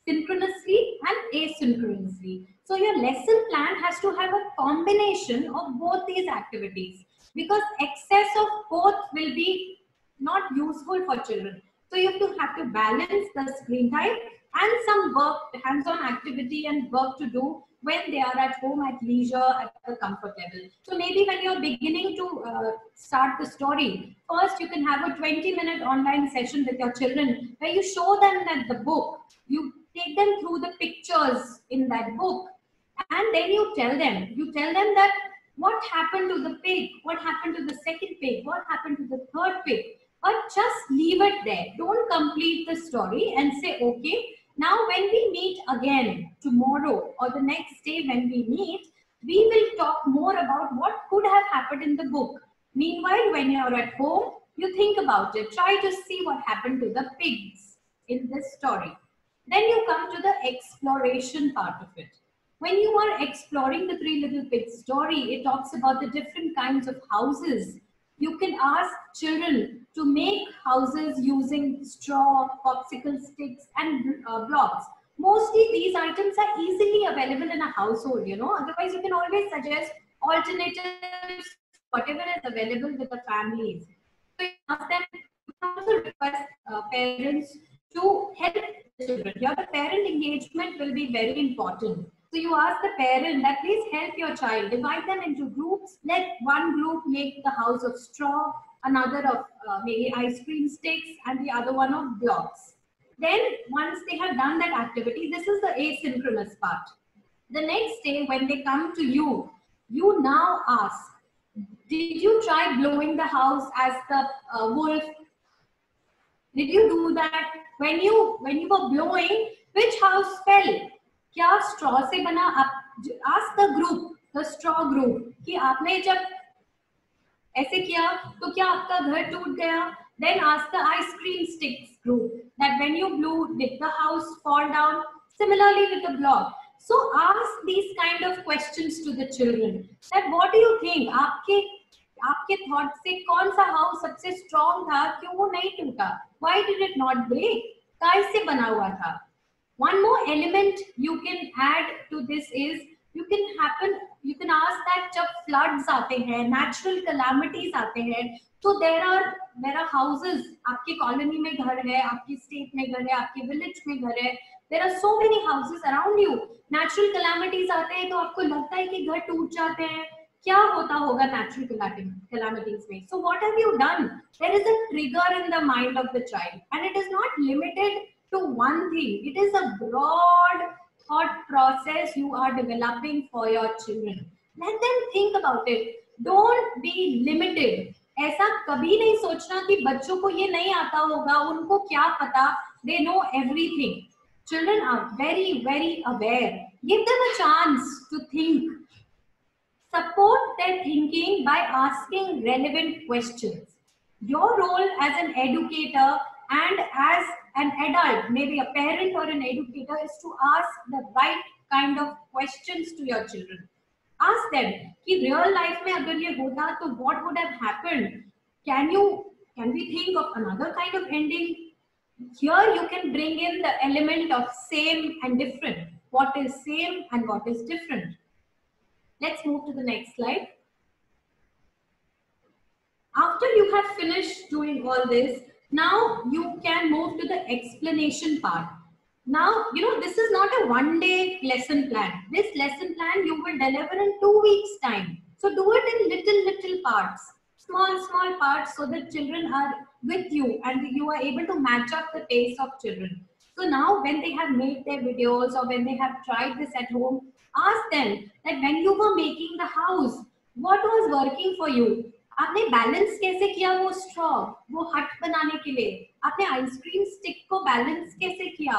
synchronously and asynchronously. So your lesson plan has to have a combination of both these activities, because excess of both will be not useful for children. So you have to balance the screen time and some work, hands-on activity and work to do when they are at home, at leisure, at the comfort level. So maybe when you're beginning to start the story, first you can have a 20-minute online session with your children where you show them that the book, you take them through the pictures in that book, and then you tell them that what happened to the pig, what happened to the second pig, what happened to the third pig. But just leave it there. Don't complete the story and say, okay, now when we meet again tomorrow or the next day when we meet, we will talk more about what could have happened in the book. Meanwhile, when you're at home, you think about it. Try to see what happened to the pigs in this story. Then you come to the exploration part of it. When you are exploring the 3 Little Pigs story, it talks about the different kinds of houses. You can ask children to make houses using straw, popsicle sticks, and blocks. Mostly these items are easily available in a household, you know. Otherwise, you can always suggest alternatives, whatever is available with the families. So you ask them, you also request parents to help the children. Here, the parent engagement will be very important. So you ask the parent that please help your child, divide them into groups. Let one group make the house of straw, another of maybe ice cream sticks, and the other one of blocks. Then once they have done that activity, this is the asynchronous part. The next day when they come to you, you now ask, did you try blowing the house as the wolf? Did you do that? When you were blowing, which house fell? क्या straw से बना? Ask the group, the straw group, कि आपने जब ऐसे किया तो क्या आपका घर टूट गया? Then ask the ice cream sticks group that when you blew, did the house fall down? Similarly with the block. So ask these kind of questions to the children. That what do you think? आपके thought से कौन सा house सबसे strong था? क्यों वो नहीं टूटा? Why did it not break? कैसे बना हुआ था? One more element you can add to this is you can ask that जब floods आते हैं, natural calamities आते हैं, so there are houses, आपके colony में घर है, आपकी state में घर है, आपके village में घर है, There are so many houses around you. Natural calamities आते हैं तो आपको लगता है कि घर टूट जाते हैं. क्या होता होगा natural calamities में? So what have you done? There is a trigger in the mind of the child, and it is not limited to one thing. It is a broad thought process you are developing for your children. Let them think about it. Don't be limited. ऐसा कभी नहीं सोचना कि बच्चों को ये नहीं आता होगा, उनको क्या पता. They know everything. Children are very, very aware. Give them a chance to think. Support their thinking by asking relevant questions. Your role as an educator and as an adult, maybe a parent or an educator, is to ask the right kind of questions to your children. Ask them कि real life में अगर ये होता तो what would have happened? Can we think of another kind of ending? Here you can bring in the element of same and different. What is same and what is different? Let's move to the next slide. After you have finished doing all this, now you can move to the explanation part. Now, this is not a one-day lesson plan. This lesson plan you will deliver in 2 weeks' time. So do it in little parts, small parts, so that children are with you and you are able to match up the pace of children. So now when they have made their videos or when they have tried this at home, ask them that when you were making the house, what was working for you? आपने balance कैसे किया वो straw, वो हट बनाने के लिए? आपने आइसक्रीम स्टिक को बैलेंस कैसे किया?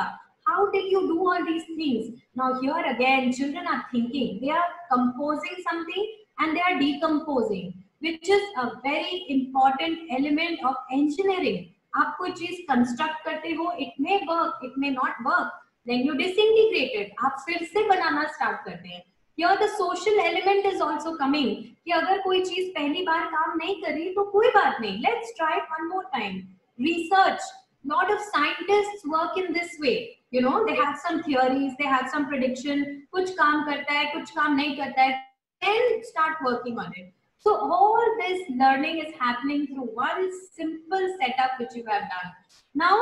How did you do all these things? Now here again, children are thinking. They are composing something and they are decomposing, which is a very important element of engineering. आप कोई चीज construct करते हो, it may work, it may not work. Then you disintegrate it. आप फिर से बनाना start करते हैं. Here the social element is also coming. कि अगर कोई चीज पहली बार काम नहीं करी तो कोई बात नहीं. Let's try it one more time. Research. Lot of scientists work in this way. They have some theories, they have some prediction. कुछ काम करता है, कुछ काम नहीं करता है. Then start working on it. So all this learning is happening through one simple setup which you have done. Now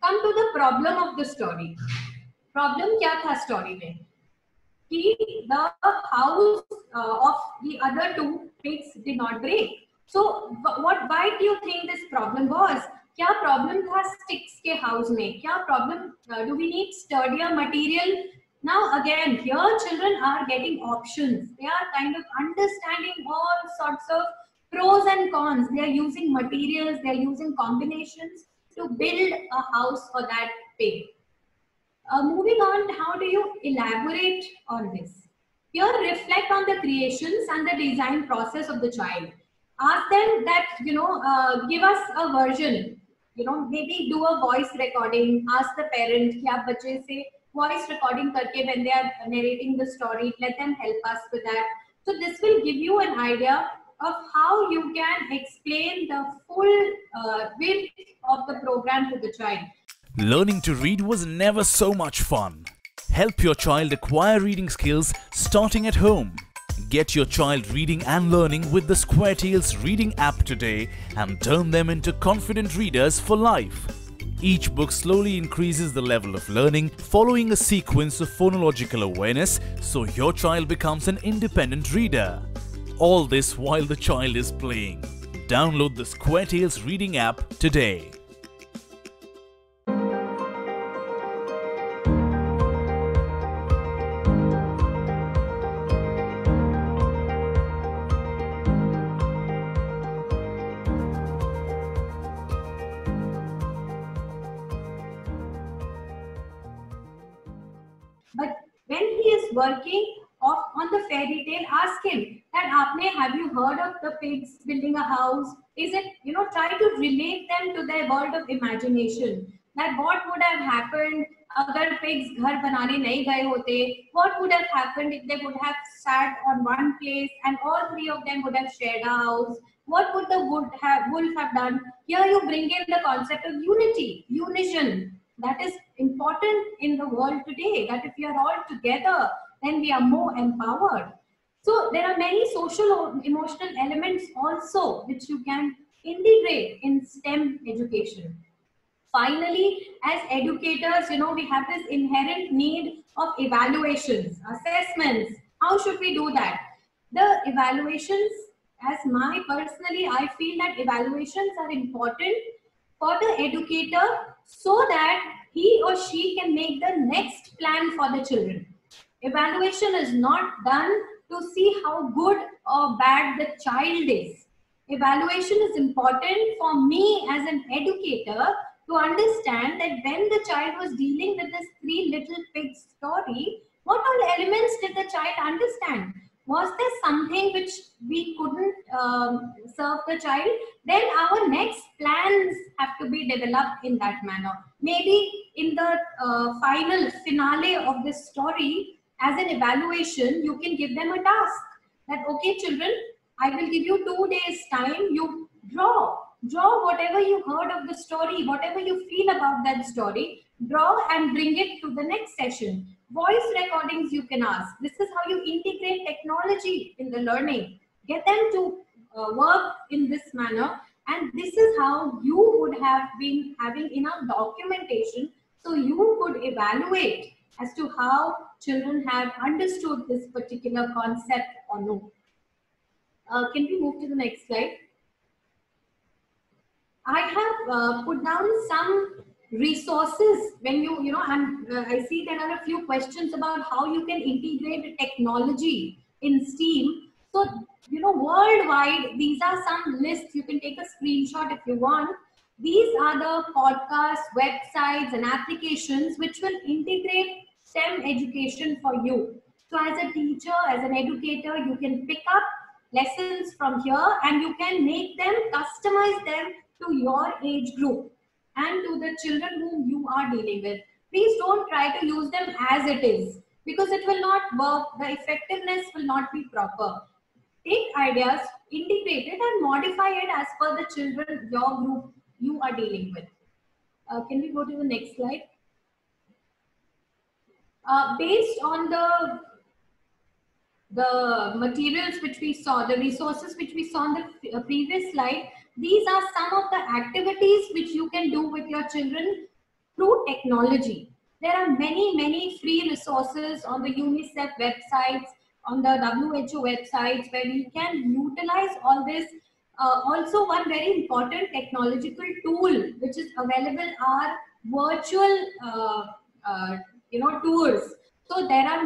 come to the problem of the story. Problem क्या था story में? कि the house of the other two pigs did not break. So why do you think this problem was? क्या problem था sticks के house में? क्या problem? Do we need sturdier material? Now again, here children are getting options. They are kind of understanding all sorts of pros and cons. They are using materials, they are using combinations to build a house for that pig. Moving on, how do you elaborate on this? Here, reflect on the creations and the design process of the child. Ask them that, give us a version. Maybe do a voice recording. Ask the parent कि आप बच्चे से voice recording करके when they are narrating the story, let them help us with that. So this will give you an idea of how you can explain the full width of the program to the child. Learning to read was never so much fun. Help your child acquire reading skills starting at home. Get your child reading and learning with the SquareTales reading app today and turn them into confident readers for life. Each book slowly increases the level of learning following a sequence of phonological awareness, so your child becomes an independent reader. All this while the child is playing. Download the SquareTales reading app today. But when he is working on the fairy tale, ask him that have you heard of the pigs building a house? Is it, try to relate them to their world of imagination. That what would have happened अगर pigs घर बनाने नहीं गए होते? What would have happened if they would have sat on one place and all three of them would have shared a house? What would the wolf have done? Here you bring in the concept of unity, unition. That is important in the world today, that if we are all together, then we are more empowered. So there are many social or emotional elements also which you can integrate in STEM education. Finally, as educators, we have this inherent need of evaluations, assessments. How should we do that? The evaluations, personally, I feel that evaluations are important for the educator so that he or she can make the next plan for the children. Evaluation is not done to see how good or bad the child is. Evaluation is important for me as an educator to understand that when the child was dealing with this Three Little Pigs story, what all elements did the child understand? Was there something which we couldn't serve the child? Then our next plans have to be developed in that manner. Maybe in the final finale of this story, as an evaluation, you can give them a task that, okay, children, I will give you 2 days time. You draw whatever you heard of the story, whatever you feel about that story, draw and bring it to the next session. Voice recordings you can ask. This is how you integrate technology in the learning. Get them to work in this manner, and this is how you would have been having enough documentation so you could evaluate as to how children have understood this particular concept or no. Can we move to the next slide? I have put down some resources. When I see there are a few questions about how you can integrate technology in STEAM. So, worldwide, these are some lists. You can take a screenshot if you want. These are the podcasts, websites, and applications which will integrate STEM education for you. So as a teacher, as an educator, you can pick up lessons from here and you can make them, customize them to your age group and to the children whom you are dealing with. Please don't try to use them as it is, because it will not work. The effectiveness will not be proper. Take ideas, integrate it and modify it as per the children, your group you are dealing with. Can we go to the next slide? Based on the materials which we saw, the resources which we saw on the previous slide, these are some of the activities which you can do with your children through technology. There are many free resources on the UNICEF websites, on the WHO websites, where we can utilize all this. Also, one very important technological tool which is available are virtual tours. So there are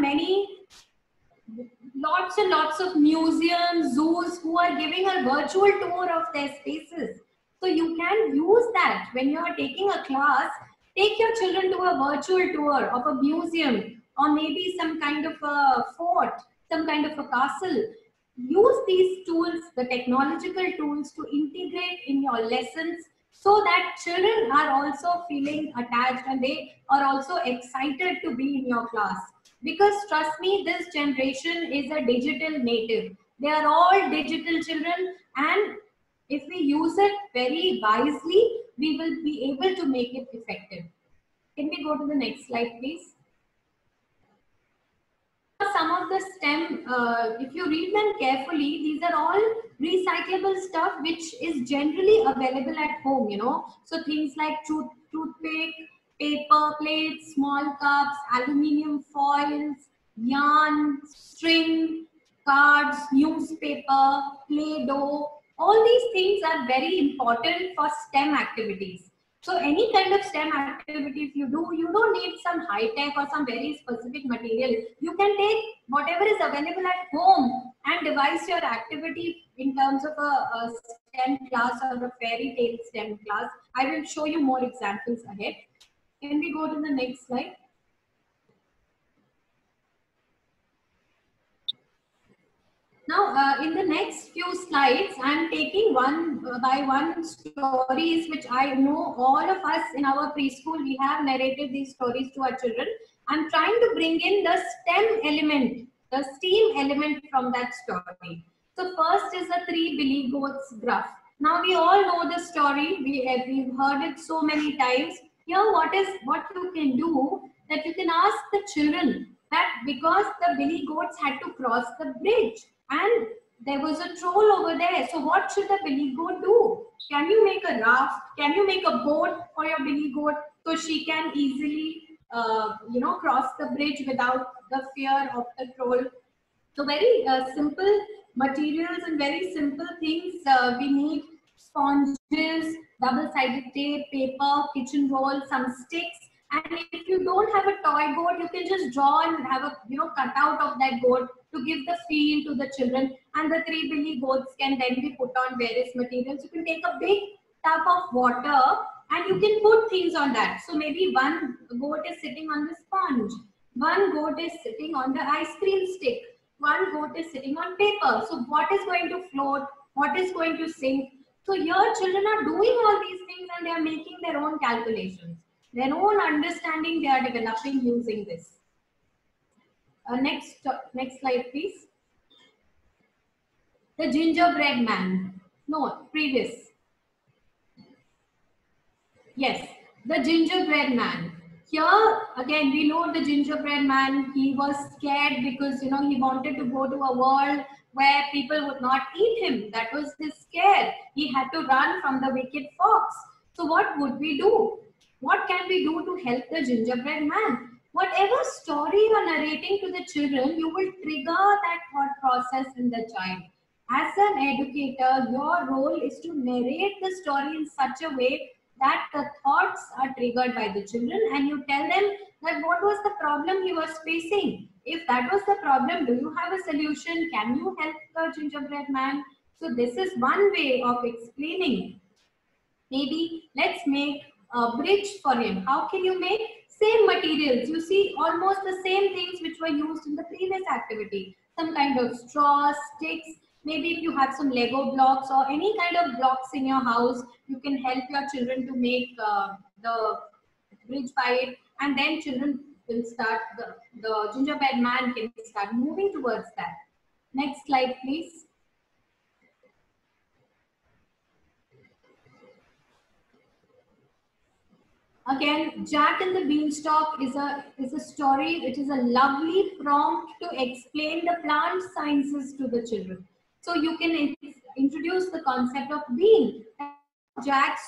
lots and lots of museums, zoos who are giving a virtual tour of their spaces. So you can use that when you are taking a class. Take your children to a virtual tour of a museum or maybe some kind of a fort, some kind of a castle. Use these tools, the technological tools, to integrate in your lessons so that children are also feeling attached and they are also excited to be in your class. Because trust me, this generation is a digital native. They are all digital children, and if we use it very wisely, we will be able to make it effective. Can we go to the next slide, please? Some of the STEM, if you read them carefully, these are all recyclable stuff which is generally available at home, So things like toothpick, paper plates, small cups, aluminium foils, yarn, string, cards, newspaper, Play-Doh. All these things are very important for STEM activities. So any kind of STEM activity if you do, you don't need some high-tech or some very specific material. You can take whatever is available at home and devise your activity in terms of a STEM class or a fairy tale STEM class. I will show you more examples ahead. Can we go to the next slide? Now, in the next few slides, I am taking one by one stories which I know all of us in our preschool, we have narrated these stories to our children. I am trying to bring in the STEM element, the STEAM element from that story. So first is the Three Billy Goats Gruff. Now we all know the story, we've heard it so many times. Here what you can do, that you can ask the children that because the billy goats had to cross the bridge and there was a troll over there. So what should the billy goat do? Can you make a raft? Can you make a boat for your billy goat so she can easily, cross the bridge without the fear of the troll? So very simple materials and very simple things. We need sponges, double-sided tape, paper, kitchen roll, some sticks. And if you don't have a toy goat, you can just draw and have a cutout of that goat to give the feel to the children. And the 3 billy goats can then be put on various materials. You can take a big tub of water and you can put things on that. So maybe one goat is sitting on the sponge, one goat is sitting on the ice cream stick, one goat is sitting on paper. So what is going to float? What is going to sink? So your children are doing all these things and they are making their own calculations. Their own understanding they are developing using this. Next slide, please. The gingerbread man. No, previous. Yes, the gingerbread man. Here again, we know the gingerbread man. He was scared because he wanted to go to a world where people would not eat him. That was his scare. He had to run from the wicked fox. So what would we do? What can we do to help the gingerbread man? Whatever story you are narrating to the children, you will trigger that thought process in the child. As an educator, your role is to narrate the story in such a way that the thoughts are triggered by the children, and you tell them that what was the problem he was facing. If that was the problem, do you have a solution? Can you help the gingerbread man? So this is one way of explaining. Maybe let's make a bridge for him. How can you make? Same materials. You see almost the same things which were used in the previous activity. Some kind of straw, sticks. Maybe if you have some Lego blocks or any kind of blocks in your house, you can help your children to make the bridge by it. And then children will start, the gingerbread man can start moving towards that. Next slide, please. Again, Jack and the Beanstalk is a story. It is a lovely prompt to explain the plant sciences to the children. So you can introduce the concept of bean. Jack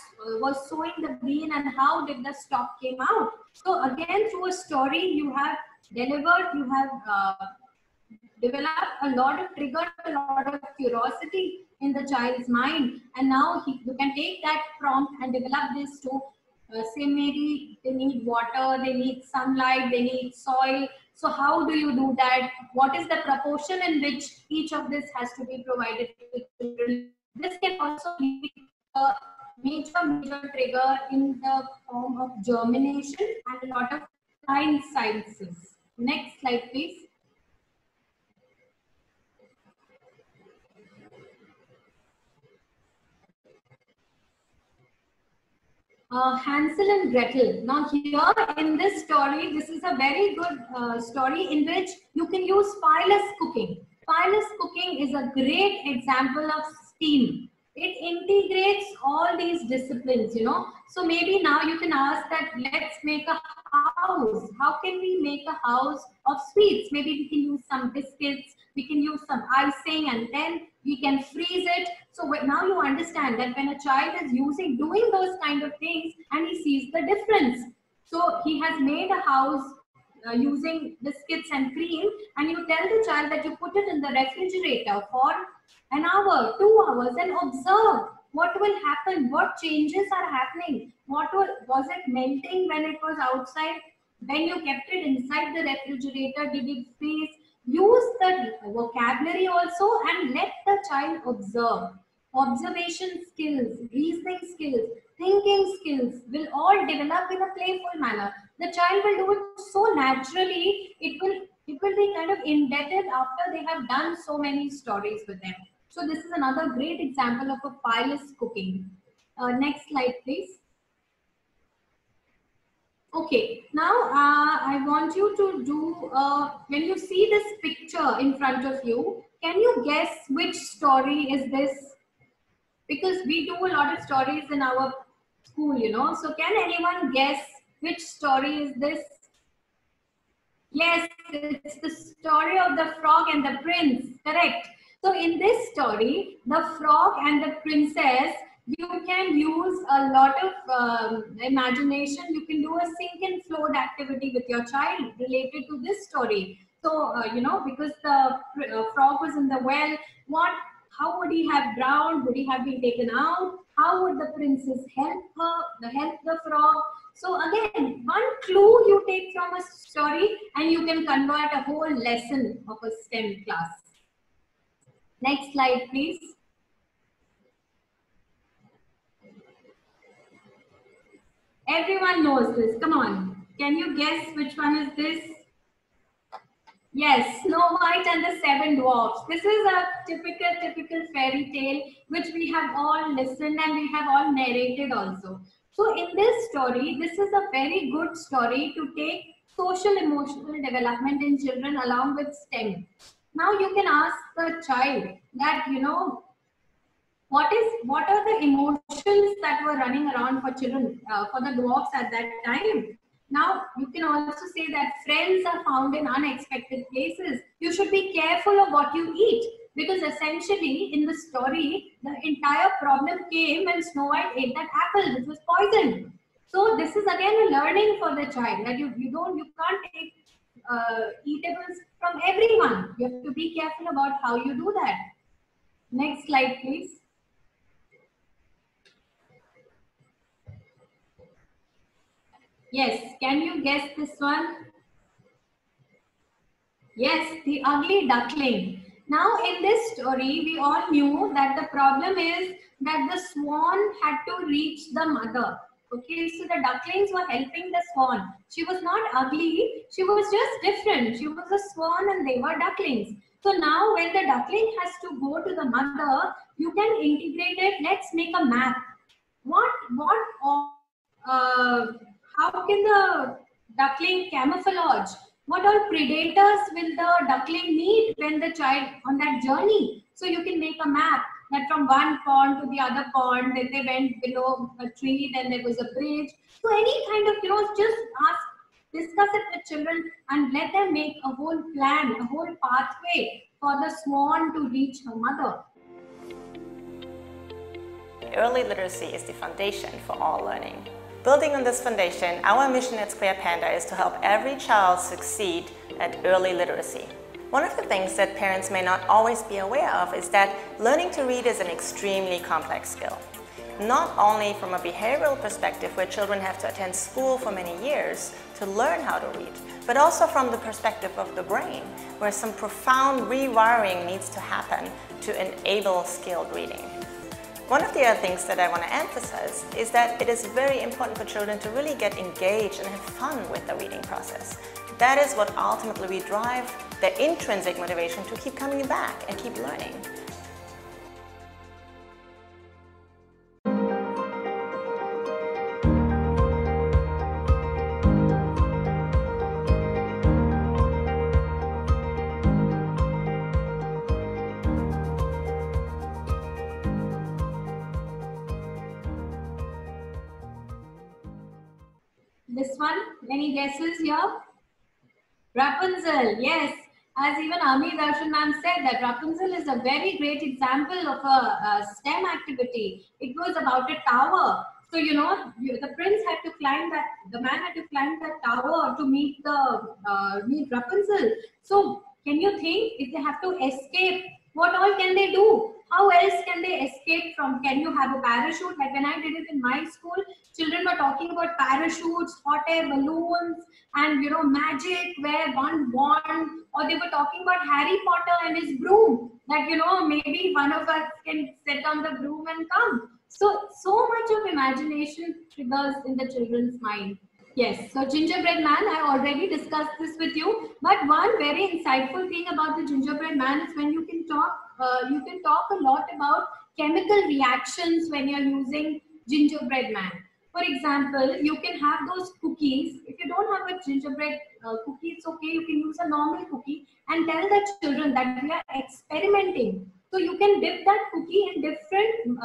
was sowing the bean and how did the stalk came out. So again, through a story, you have delivered, you have developed triggered a lot of curiosity in the child's mind. And now you can take that prompt and develop this to say maybe they need water, they need sunlight, they need soil. So how do you do that? What is the proportion in which each of this has to be provided to children? This can also be a major trigger in the form of germination and a lot of plant sciences. Next slide, please. Hansel and Gretel. Now here in this story, this is a very good story in which you can use fireless cooking. Fireless cooking is a great example of STEAM. It integrates all these disciplines, So maybe now you can ask that, let's make a house. How can we make a house of sweets? Maybe we can use some biscuits, we can use some icing, and then we can freeze it. So now you understand that when a child is doing those kind of things and he sees the difference. So he has made a house using biscuits and cream, and you tell the child that you put it in the refrigerator for an hour, 2 hours, and observe what will happen, what changes are happening, was it melting when it was outside, when you kept it inside the refrigerator, did it freeze? Use the vocabulary also and let the child observe. Observation skills, reasoning skills, thinking skills will all develop in a playful manner. The child will do it so naturally, it will be kind of indebted after they have done so many stories with them. So this is another great example of a fireless cooking. Next slide, please. Okay, now I want you to do, when you see this picture in front of you, can you guess which story is this? Because we do a lot of stories in our school, So can anyone guess which story is this? Yes, it's the story of the frog and the prince, correct. So in this story, the frog and the princess, you can use a lot of imagination. You can do a sink and float activity with your child related to this story. So, you know, because the frog was in the well, how would he have drowned? Would he have been taken out? How would the princess help the frog? So again, one clue you take from a story and you can convert a whole lesson of a STEM class. Next slide, please. Everyone knows this. Come on. Can you guess which one is this? Yes, Snow White and the Seven Dwarfs. This is a typical fairy tale which we have all listened and we have all narrated also. So in this story, this is a very good story to take social emotional development in children along with STEM. Now you can ask the child that, you know, what are the emotions that were running around for children, for the dwarfs at that time? Now, you can also say that friends are found in unexpected places. You should be careful of what you eat, because essentially in the story, the entire problem came when Snow White ate that apple, which was poisoned. So this is again a learning for the child that you can't take eatables from everyone. You have to be careful about how you do that. Next slide, please. Yes, can you guess this one? Yes, the ugly duckling. Now in this story, we all knew that the problem is that the swan had to reach the mother. Okay, so the ducklings were helping the swan. She was not ugly, she was just different. She was a swan and they were ducklings. So now when the duckling has to go to the mother, you can integrate it. Let's make a map. How can the duckling camouflage? What all predators will the duckling meet when the child on that journey? So you can make a map that from one pond to the other pond, then they went below a tree, then there was a bridge. So any kind of, just discuss it with children and let them make a whole plan, a whole pathway for the swan to reach her mother. Early literacy is the foundation for all learning. Building on this foundation, our mission at Square Panda is to help every child succeed at early literacy. One of the things that parents may not always be aware of is that learning to read is an extremely complex skill. Not only from a behavioral perspective where children have to attend school for many years to learn how to read, but also from the perspective of the brain, where some profound rewiring needs to happen to enable skilled reading. One of the other things that I want to emphasize is that it is very important for children to really get engaged and have fun with the reading process. That is what ultimately will drive their intrinsic motivation to keep coming back and keep learning. This one, any guesses here? Rapunzel, yes. As even Ami Darshan ma'am said, that Rapunzel is a very great example of a STEM activity. It was about a tower. So, the prince had to climb that, the man had to climb that tower to meet Rapunzel. So, can you think if they have to escape, what all can they do? How else can they escape from? Can you have a parachute? Like when I did it in my school, children were talking about parachutes, hot air balloons, and magic, where one wand, or they were talking about Harry Potter and his broom. That maybe one of us can sit on the broom and come. So much of imagination triggers in the children's mind. Yes, so gingerbread man, I already discussed this with you. But one very insightful thing about the gingerbread man is when you can talk a lot about chemical reactions when you're using gingerbread man. For example, you can have those cookies. If you don't have a gingerbread cookie, it's okay. You can use a normal cookie and tell the children that we are experimenting. So you can dip that cookie in different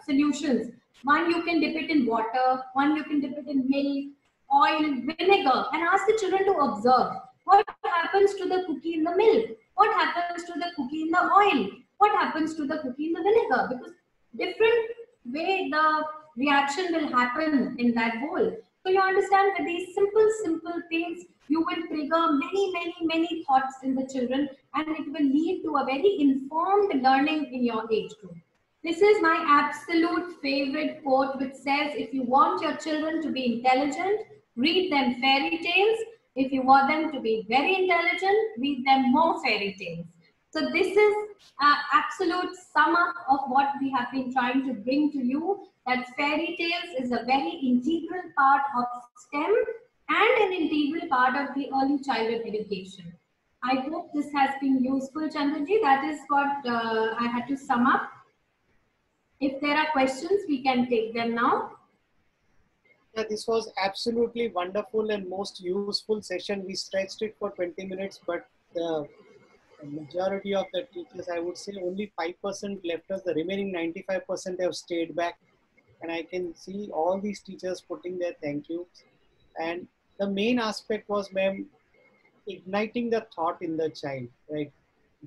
solutions. One, you can dip it in water. One, you can dip it in milk, oil, vinegar, and ask the children to observe what happens to the cookie in the milk, what happens to the cookie in the oil. what happens to the cookie in the vinegar? Because different way the reaction will happen in that bowl. So you understand that these simple things, you will trigger many thoughts in the children, and it will lead to a very informed learning in your age group. This is my absolute favorite quote, which says, if you want your children to be intelligent, read them fairy tales. If you want them to be very intelligent, read them more fairy tales. So this is an absolute sum up of what we have been trying to bring to you, that fairy tales is a very integral part of STEM and an integral part of the early childhood education. I hope this has been useful, Chandraji. That is what I had to sum up. If there are questions, we can take them now. Yeah, this was absolutely wonderful and most useful session. We stretched it for 20 minutes, but the majority of the teachers, I would say only 5% left us. The remaining 95% have stayed back. And I can see all these teachers putting their thank yous. And the main aspect was, ma'am, igniting the thought in the child, right?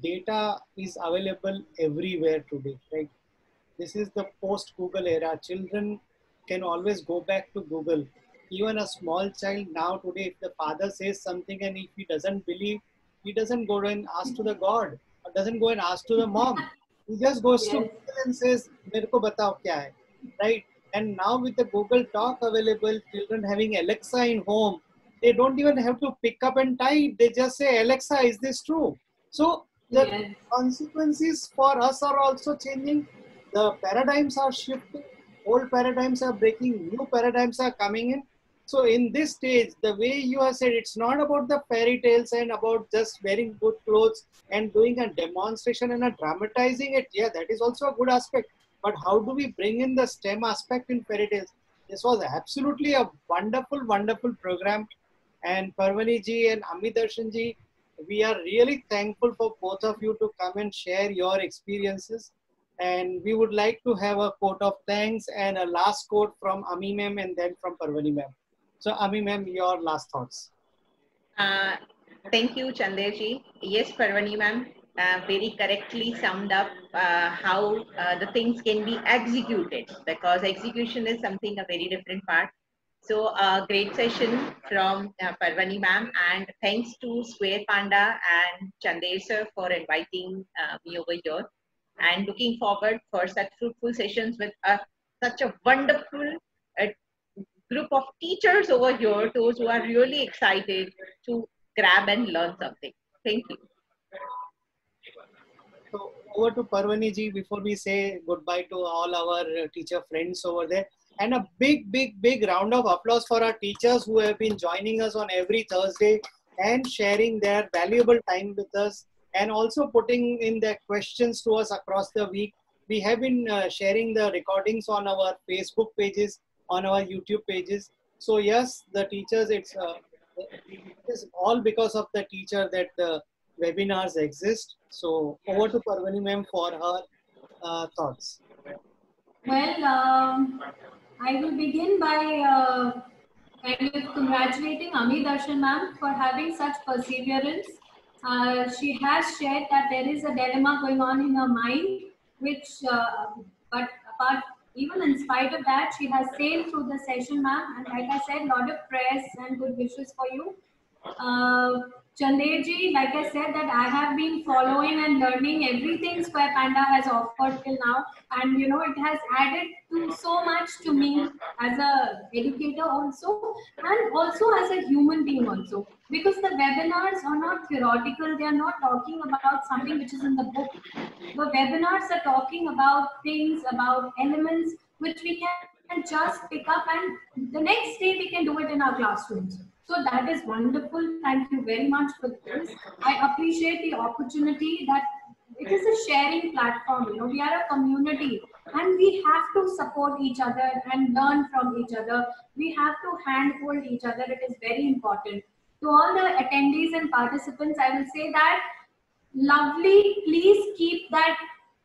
Data is available everywhere today, right? This is the post-Google era. Children can always go back to Google. Even a small child now today, if the father says something and if he doesn't believe, he doesn't go and ask to the God, or doesn't go and ask to the mom. He just goes to Google and says, "Mere ko batao kya hai?" Right? And now with the Google Talk available, children having Alexa in home, they don't even have to pick up and type. They just say, "Alexa, is this true?" So the consequences for us are also changing. The paradigms are shifting. Old paradigms are breaking. New paradigms are coming in. So in this stage, the way you have said, it's not about the fairy tales and about just wearing good clothes and doing a demonstration and a dramatizing it. Yeah, that is also a good aspect. But how do we bring in the STEM aspect in fairy tales? This was absolutely a wonderful, wonderful program. And Parvani ji and Amit Darshan ji, we are really thankful for both of you to come and share your experiences. And we would like to have a quote of thanks and a last quote from Ami ma'am and then from Parvani ma'am. So Ami ma'am, your last thoughts. Thank you, Chandraji. Yes, Parvani ma'am, very correctly summed up how the things can be executed, because execution is something a very different part. So a great session from Parvani ma'am, and thanks to Square Panda and Chandesh sir for inviting me over here, and looking forward for such fruitful sessions with such a wonderful group of teachers over here, those who are really excited to grab and learn something. Thank you. So over to Parvani ji before we say goodbye to all our teacher friends over there. And a big round of applause for our teachers who have been joining us on every Thursday and sharing their valuable time with us, and also putting in their questions to us across the week. We have been sharing the recordings on our Facebook pages, on our YouTube pages. So yes, the teachers, it is all because of the teacher that the webinars exist. So over to Parvani ma'am for her thoughts. Well, I will begin by kind of congratulating Ami Darshan ma'am for having such perseverance. She has shared that there is a dilemma going on in her mind, which, but apart, even in spite of that, she has sailed through the session, ma'am. And like I said, a lot of prayers and good wishes for you. Chandeji, like I said, that I have been following and learning everything Square Panda has offered till now. And, you know, it has added to so much to me as a educator also, and also as a human being also. Because the webinars are not theoretical. They are not talking about something which is in the book. The webinars are talking about things, about elements, which we can just pick up, and the next day we can do it in our classrooms. So that is wonderful. Thank you very much for this. I appreciate the opportunity that it is a sharing platform. You know, we are a community and we have to support each other and learn from each other. We have to handhold each other. It is very important. To all the attendees and participants, I will say that lovely, please keep that,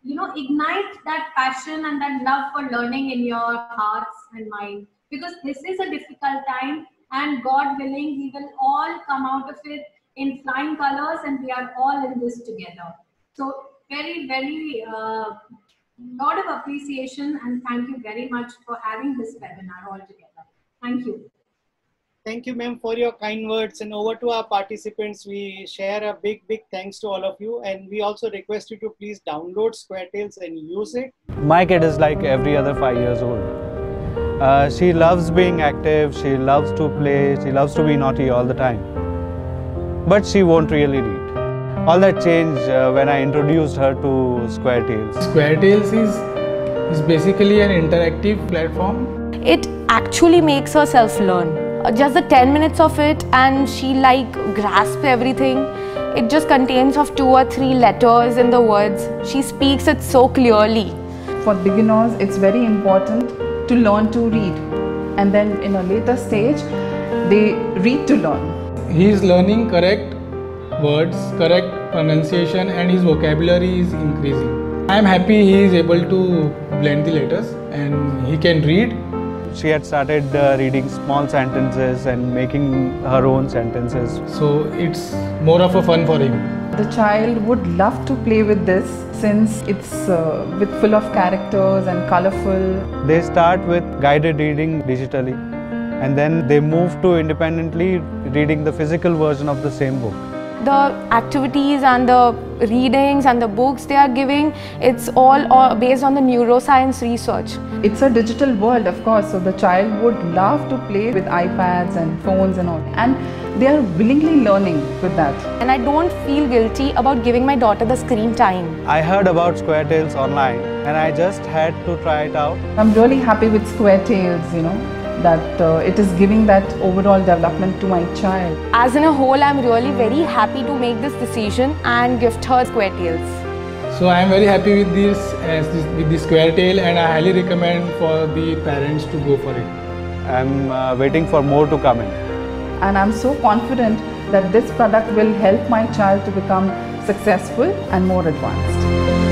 you know, ignite that passion and that love for learning in your hearts and mind, because this is a difficult time, and God willing, we will all come out of it in flying colors, and we are all in this together. So very lot of appreciation, and thank you very much for having this webinar all together. Thank you. Thank you, ma'am, for your kind words. And over to our participants, we share a big thanks to all of you. And we also request you to please download SquareTales and use it. My kid is like every other 5 years old. She loves being active, she loves to play, she loves to be naughty all the time. But she won't really read. All that changed when I introduced her to SquareTales. SquareTales is basically an interactive platform. It actually makes her self-learn. Just the 10 minutes of it and she like grasps everything. It just contains of 2 or 3 letters in the words. She speaks it so clearly. For beginners, it's very important to learn to read. And then in a later stage, they read to learn. He is learning correct words, correct pronunciation, and his vocabulary is increasing. I am happy he is able to blend the letters and he can read. She had started reading small sentences and making her own sentences. So it's more of a fun for him. The child would love to play with this since it's full of characters and colorful. They start with guided reading digitally and then they move to independently reading the physical version of the same book. The activities and the readings and the books they are giving, it's all based on the neuroscience research. It's a digital world, of course, so the child would love to play with iPads and phones and all. And they are willingly learning with that. And I don't feel guilty about giving my daughter the screen time. I heard about SquareTales online and I just had to try it out. I'm really happy with SquareTales, that it is giving that overall development to my child. As in a whole, I'm really very happy to make this decision and gift her SquareTales. So I am very happy with this SquareTale, and I highly recommend for the parents to go for it. I'm waiting for more to come in. And I'm so confident that this product will help my child to become successful and more advanced.